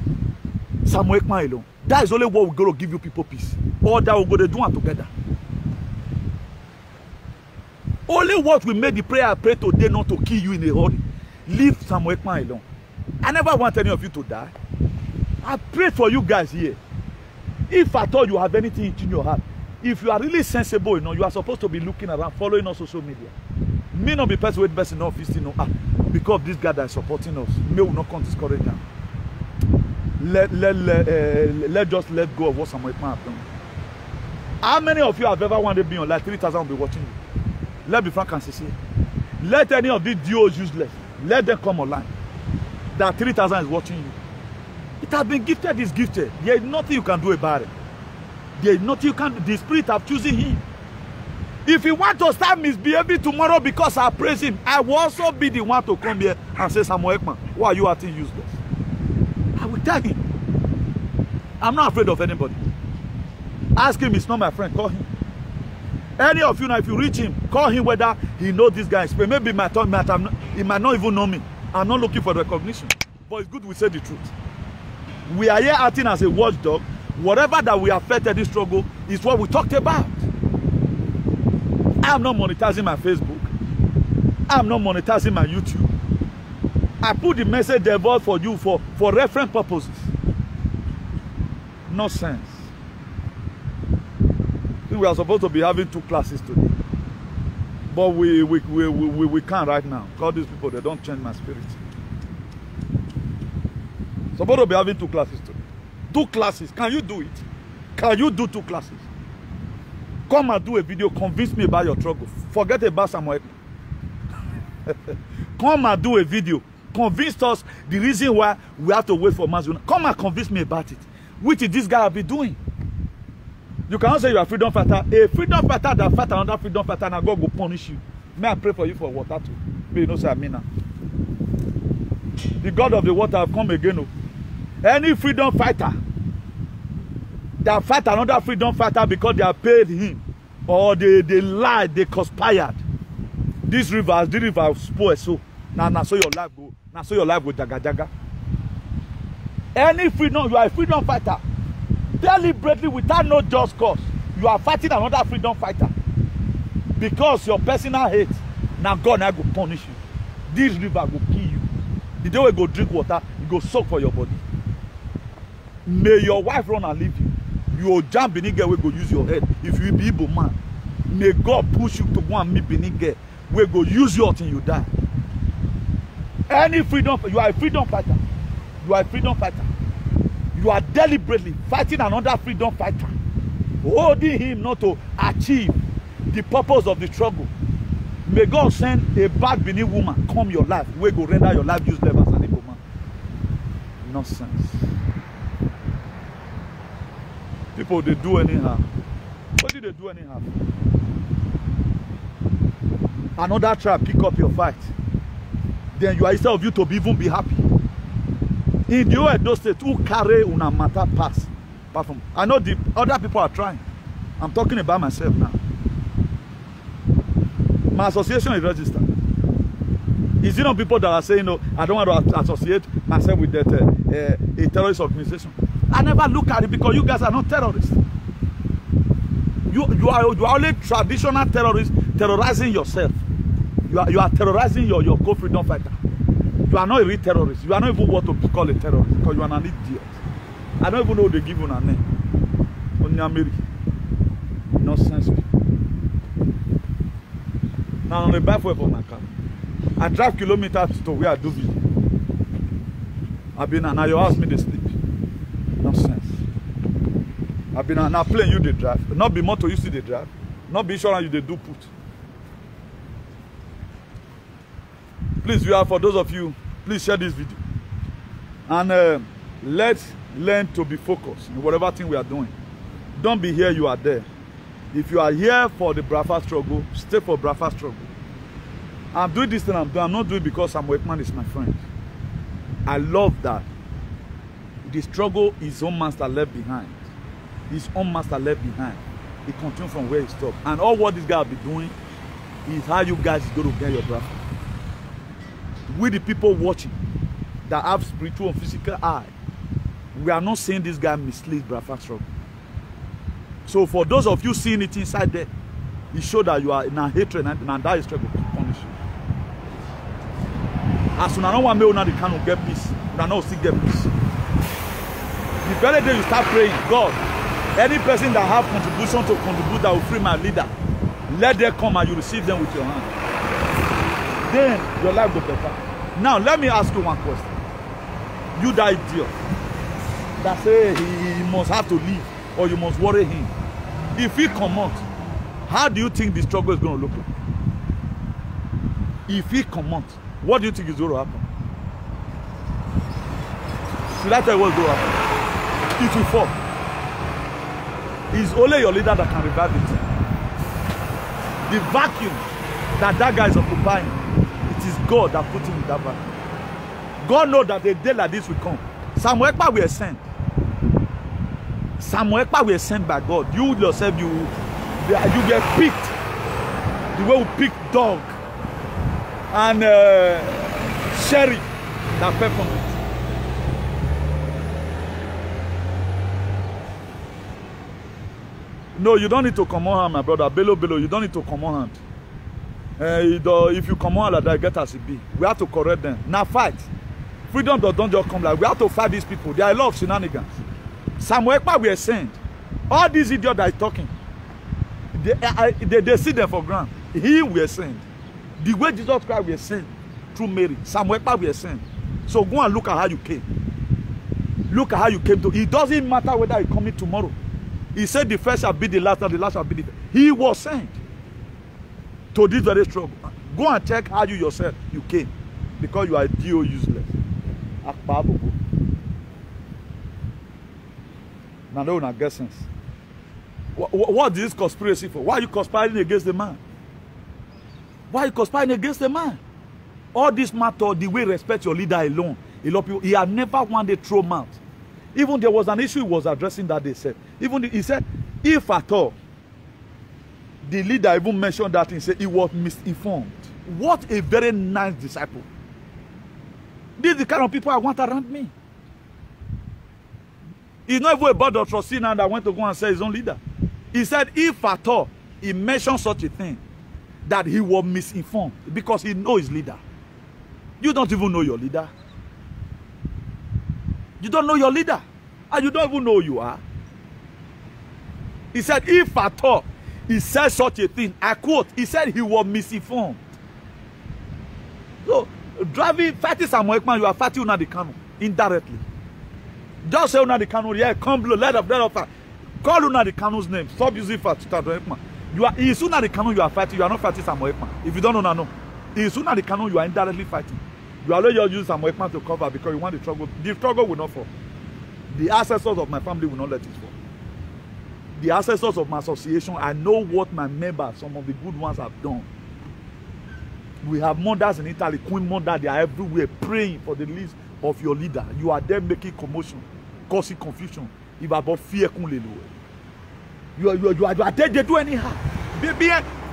Samuel Ekpan alone. That is only what we're going to give you people peace. Or that we're going to do it together. Only what we made the prayer I pray today not to kill you in a hurry. Leave Samuel Ekpan alone. I never want any of you to die. I pray for you guys here. If I thought you have anything in your heart, if you are really sensible, you are supposed to be looking around, following on social media. May not be persuaded best enough, because of this guy that is supporting us. May will not come discourage them. Let just let go of what Samuel Ekpan have done. How many of you have ever wanted to be on like 3,000 will be watching you? Let's be frank and sincere. Let any of these duos useless, let them come online. That 3,000 is watching you. It has been gifted, is gifted. There is nothing you can do about it. There is nothing you can do. The spirit have chosen him. If you want to start misbehaving tomorrow because I praise him, I will also be the one to come here and say, Samuel Ekpan, why are you acting useless? I will tell him. I'm not afraid of anybody. Ask him, he's not my friend, call him. Any of you now, if you reach him, call him whether he knows this guy. Maybe he might not even know me. I'm not looking for recognition. But it's good we say the truth. We are here acting as a watchdog. Whatever that we affected this struggle is what we talked about. I'm not monetizing my Facebook. I'm not monetizing my YouTube. I put the message there for you for reference purposes. No sense. We are supposed to be having 2 classes today. But we can't right now. Because these people, they don't change my spirit. Supposed to be having 2 classes today. 2 classes. Can you do it? Can you do 2 classes? Come and do a video. Convince me about your struggle. Forget about Samuel. Come and do a video. Convince us the reason why we have to wait for Mazuna. Come and convince me about it. Which is this guy will be doing. You cannot say you are a freedom fighter. A freedom fighter that fight another freedom fighter and God will punish you. May I pray for you for water too? May you know say Amina. The God of the water have come again. Any freedom fighter that fight another freedom fighter because they have paid him or they lied, they conspired. This river spoil so. Now so your life go. Now so your life go jaga jaga. Any freedom, you are a freedom fighter. Deliberately, without no just cause, you are fighting another freedom fighter. Because your personal hate, now God now go punish you. This river go kill you. The day we go drink water, it go soak for your body. May your wife run and leave you. You will jump beneath girl, we go use your head. If you be Igbo man, may God push you to go and meet beneath girl. We go use you until you die. Any freedom, you are a freedom fighter. You are a freedom fighter. You are deliberately fighting another freedom fighter, holding him not to achieve the purpose of the struggle. May God send a bad beneath woman come your life. We go render your life useless as an Igbo man. Nonsense. People, they do anyhow. What did they do anyhow? Another tribe pick up your fight. Then you are instead of you to even be happy. In the Edo State, who carry una matter pass? Apart from, I know the other people are trying. I'm talking about myself now. My association is registered. Is it not people that are saying, no, I don't want to associate myself with that a terrorist organization? I never look at it because you guys are not terrorists. You are only traditional terrorists terrorizing yourself. You are terrorizing your co-freedom fighter. You are not a real terrorist. You are not even what to call a terrorist because you are an idiot. I don't even know they give you a name. Onyamiri. Nonsense. Now on the back for my car. I drive kilometers to where I do video. I've been now you ask me to sleep. Nonsense. I've been now playing you the drive. Not be motor you see the drive. Not be sure you they do put. Please, for those of you, please share this video. And let's learn to be focused in whatever thing we are doing. Don't be here, you are there. If you are here for the Biafra struggle, stay for Biafra struggle. I'm doing this thing I'm doing. I'm not doing it because Sam Wakeman is my friend. I love that. The struggle his own master left behind. His own master left behind. He continues from where he stopped. And all what this guy will be doing is how you guys is going to get your Biafra. We the people watching that have spiritual and physical eye, we are not seeing this guy mislead Biafra struggle. So for those of you seeing it inside there, it shows that you are in a hatred and that is struggle to punish you. As soon as no one may not can get peace, you not still get peace. The very day you start praying, God, any person that have contribution to contribute that will free my leader, let them come and you receive them with your hand. Then your life will be better. Now let me ask you one question. You that idiot that say he must have to leave or you must worry him. If he come out, how do you think the struggle is going to look like? If he come out, what do you think is going to happen? Should I tell you what's going to happen? It will fall. It's only your leader that can revive it. The vacuum that guy is occupying, it is God that put him in that vacuum. God knows that a day like this will come. Samuel Ekpa will ascend. Samuel Ekpa will ascend by God. You yourself, you get picked. The way we pick dog and Sherry that performed it. No, you don't need to come on hand, my brother. Bello, you don't need to come on hand. If you come on like that, get us a B. We have to correct them. Now fight. Freedom don't just come like we have to fight these people. There are a lot of shenanigans. Samuel Ekpa will ascend. All these idiots that are talking, they sit there for ground. He will ascend. The way Jesus Christ will ascend through Mary, Samuel Ekpa will ascend. So go and look at how you came. Look at how you came to. It doesn't matter whether you come in tomorrow. He said the first shall be the last and the last shall be the first. He was sent to this very struggle. Go and check how you yourself you came. Because you are DO useless. Now they will not get sense. What is this conspiracy for? Why are you conspiring against the man? Why are you conspiring against the man? All this matter, the way respect your leader alone. A lot of people, he had never wanted to throw him out. Even there was an issue he was addressing that they said. Even he said, if at all, the leader even mentioned that he said he was misinformed. What a very nice disciple. This is the kind of people I want around me. It's not even about Dr. Sina that went to go and say his own leader. He said, if at all, he mentioned such a thing, that he was misinformed because he knows his leader. You don't even know your leader. You don't know your leader. And you don't even know who you are. He said, if at all he said such a thing, I quote, he said he was misinformed. So, fighting Samuel Ekpan, you are fighting Nnamdi Kanu indirectly. Just say Nnamdi Kanu, yeah, come below, let up. Call Nnamdi Kanu's name. Stop using it for Ekpan. It's Nnamdi Kanu you are fighting, you are not fighting Samuel Ekpan. If you don't know, no. It's Nnamdi Kanu you are indirectly fighting. You always just use Samuel Ekpan to cover because you want the struggle. The struggle will not fall. The ancestors of my family will not let it fall. The ancestors of my association, I know what my members, some of the good ones, have done. We have mothers in Italy, Queen Mother, they are everywhere praying for the list of your leader. You are there making commotion, causing confusion. If about fear, you are there, they do anyhow.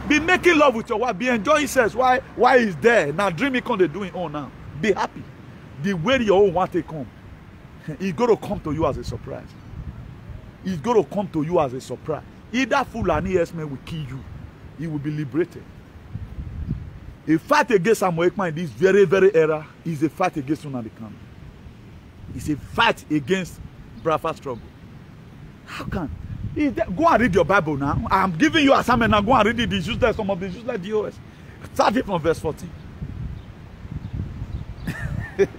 Be making love with your wife, be enjoying sex. Why is there? Now dreaming can they doing all now. Be happy. The way your own want to come, it's going to come to you as a surprise. It's going to come to you as a surprise. Either Fulani S-men will kill you, he will be liberated. A fight against Samuel Ekpan in this very, very era is a fight against Nnamdi Kanu. It's a fight against Biafra struggle. How can? Go and read your Bible now. I'm giving you assignment now. Go and read it. The useless, some of the useless DOS. Start it from verse 14.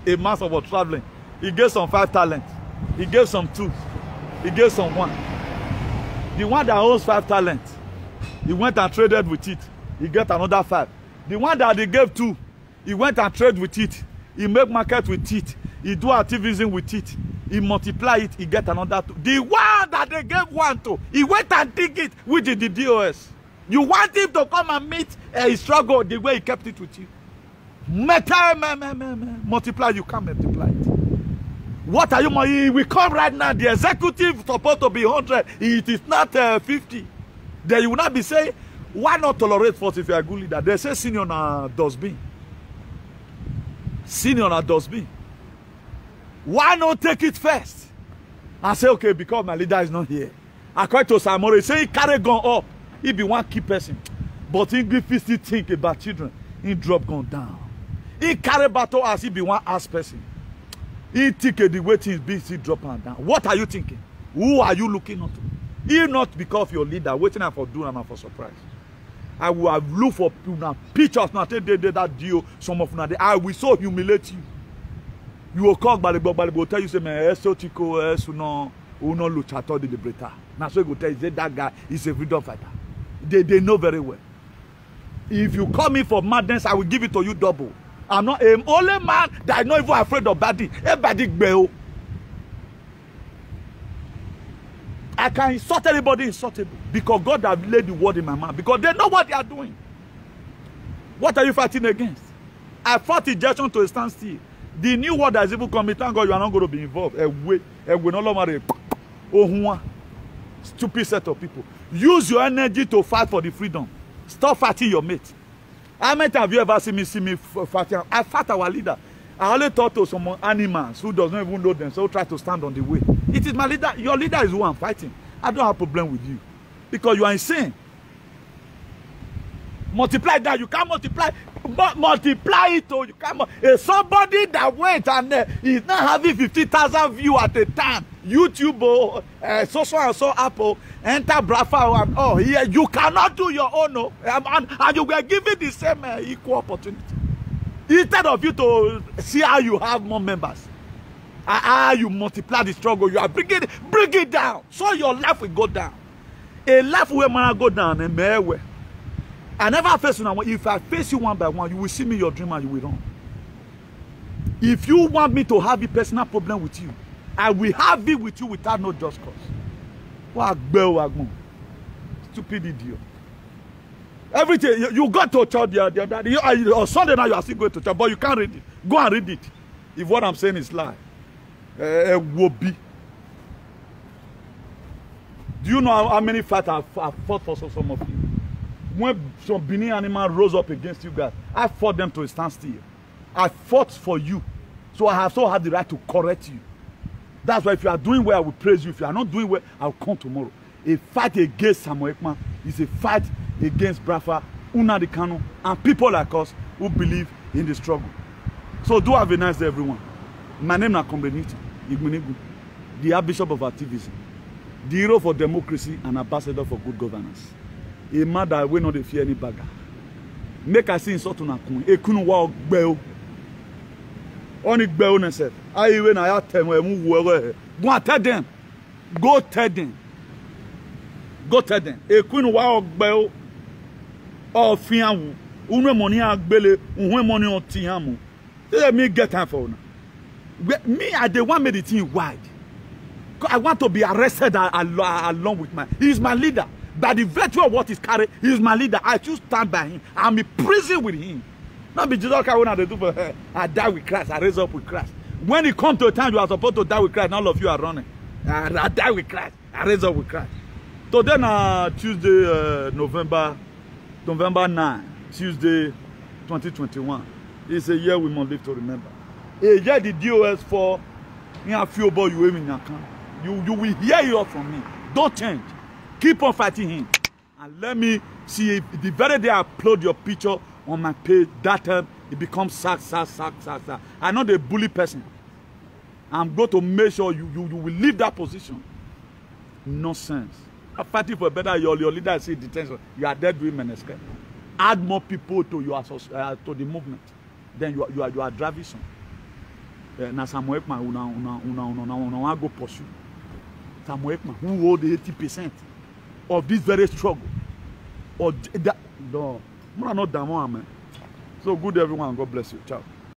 A man was traveling. He gave some 5 talents. He gave some 2. He gave some 1. The one that owns 5 talents, he went and traded with it. He got another 5. The one that they gave 2, he went and traded with it. He make market with it. He do activism with it. He multiply it. He get another 2. The one that they gave 1 to, he went and dig it with the DOS. You want him to come and meet his struggle the way he kept it with you. Multiply, you can't multiply it. What are you? He will come right now. The executive supposed to be 100. It is not 50. Then you will not be saying, why not tolerate force if you are a good leader? They say senior na dustbin. Senior na dustbin. Why not take it first? And say, okay, because my leader is not here. According to Samore, he say he carry gun up. He be one key person. But he still think about children. He drop gun down. He carry battle as he be one ass person. He think the way things be, he drop and down. What are you thinking? Who are you looking up to? If not because of your leader, waiting for doing and for surprise. I will have looked for pictures now. That deal, some of them. I will so humiliate you. You will call by the will tell you, say, man, Esotico, no, uno luchato de liberator. Now, so you go tell you, that guy is a freedom fighter. They know very well. If you call me for madness, I will give it to you double. I'm not an only man that is not even afraid of body. Everybody gbeo. I can insult anybody insultable because God has laid the word in my mouth. Because they know what they are doing. What are you fighting against? I fought injection to a standstill. The new word that is even coming, thank God you are not going to be involved. Stupid set of people. Use your energy to fight for the freedom. Stop fighting your mate. How many times have you ever seen me fighting? I fight our leader. I only talk to some animals who does not even know them, so try to stand on the way. It is my leader. Your leader is who I'm fighting. I don't have a problem with you. Because you are insane. Multiply that. You can't multiply. Multiply it. Oh, you can't. Somebody that went and is not having 50,000 views at a time. YouTube, so Apple, enter Brafa, and oh, yeah, you cannot do your own. Oh, and you were given the same equal opportunity. Instead of you to see how you have more members, how you multiply the struggle, you are bring it down, so your life will go down. A life will go down and way. I never face you. If I face you one by one, you will see me your dream and you will run. If you want me to have a personal problem with you, I will have it with you without no just cause. What stupid idiot. Everything you got to church the other day. On Sunday now you are still going to church, but you can't read it. Go and read it. If what I'm saying is lie. Wobi. Do you know how many fights I've fought for some of you? When some Benin animal rose up against you guys, I fought them to a standstill. I fought for you. So I have had the right to correct you. That's why if you are doing well, I will praise you. If you are not doing well, I will come tomorrow. A fight against Samuel Ekpan is a fight against Biafra Nnamdi Kanu, and people like us who believe in the struggle. So do have a nice day, everyone. My name is Combeniti Igbinigu, the Archbishop of activism, the hero for democracy and ambassador for good governance. A man that will not fear any bagger. Make I see insult on a kun. A kunu wa gbeo. Only gbeo nese. I when I tell them go and tell them. Go tell them. Go tell them. A kunu wa gbeo. Or fiamu. Unwe money agbele. Unwe money on tiamu. Let me get time for now. Me, I the one made the thing wide. I want to be arrested along with he is my leader. By the virtue of what he's carrying, he is my leader. I choose stand by him. I'm in prison with him. Not be Jesus when I do for her. I die with Christ. I raise up with Christ. When it comes to a time you are supposed to die with Christ, all of you are running. I die with Christ. I raise up with Christ. So then Tuesday, November 9, Tuesday 2021. It's a year we must live to remember. A year the DOS for you feel about you in your account. You will hear it all from me. Don't change. Keep on fighting him. And let me see if the very day I upload your picture on my page, that time it becomes sack. I'm not a bully person. I'm going to make sure you will leave that position. Nonsense. I'm fighting for better. Your leader is in detention. You are there doing menesque. Add more people to your to the movement. Then you are driving some. Now Samuel Ekman una go pursue. Samuel Ekman who hold 80% of this very struggle. Or that no, I'm not that one, man. So good everyone, God bless you. Ciao.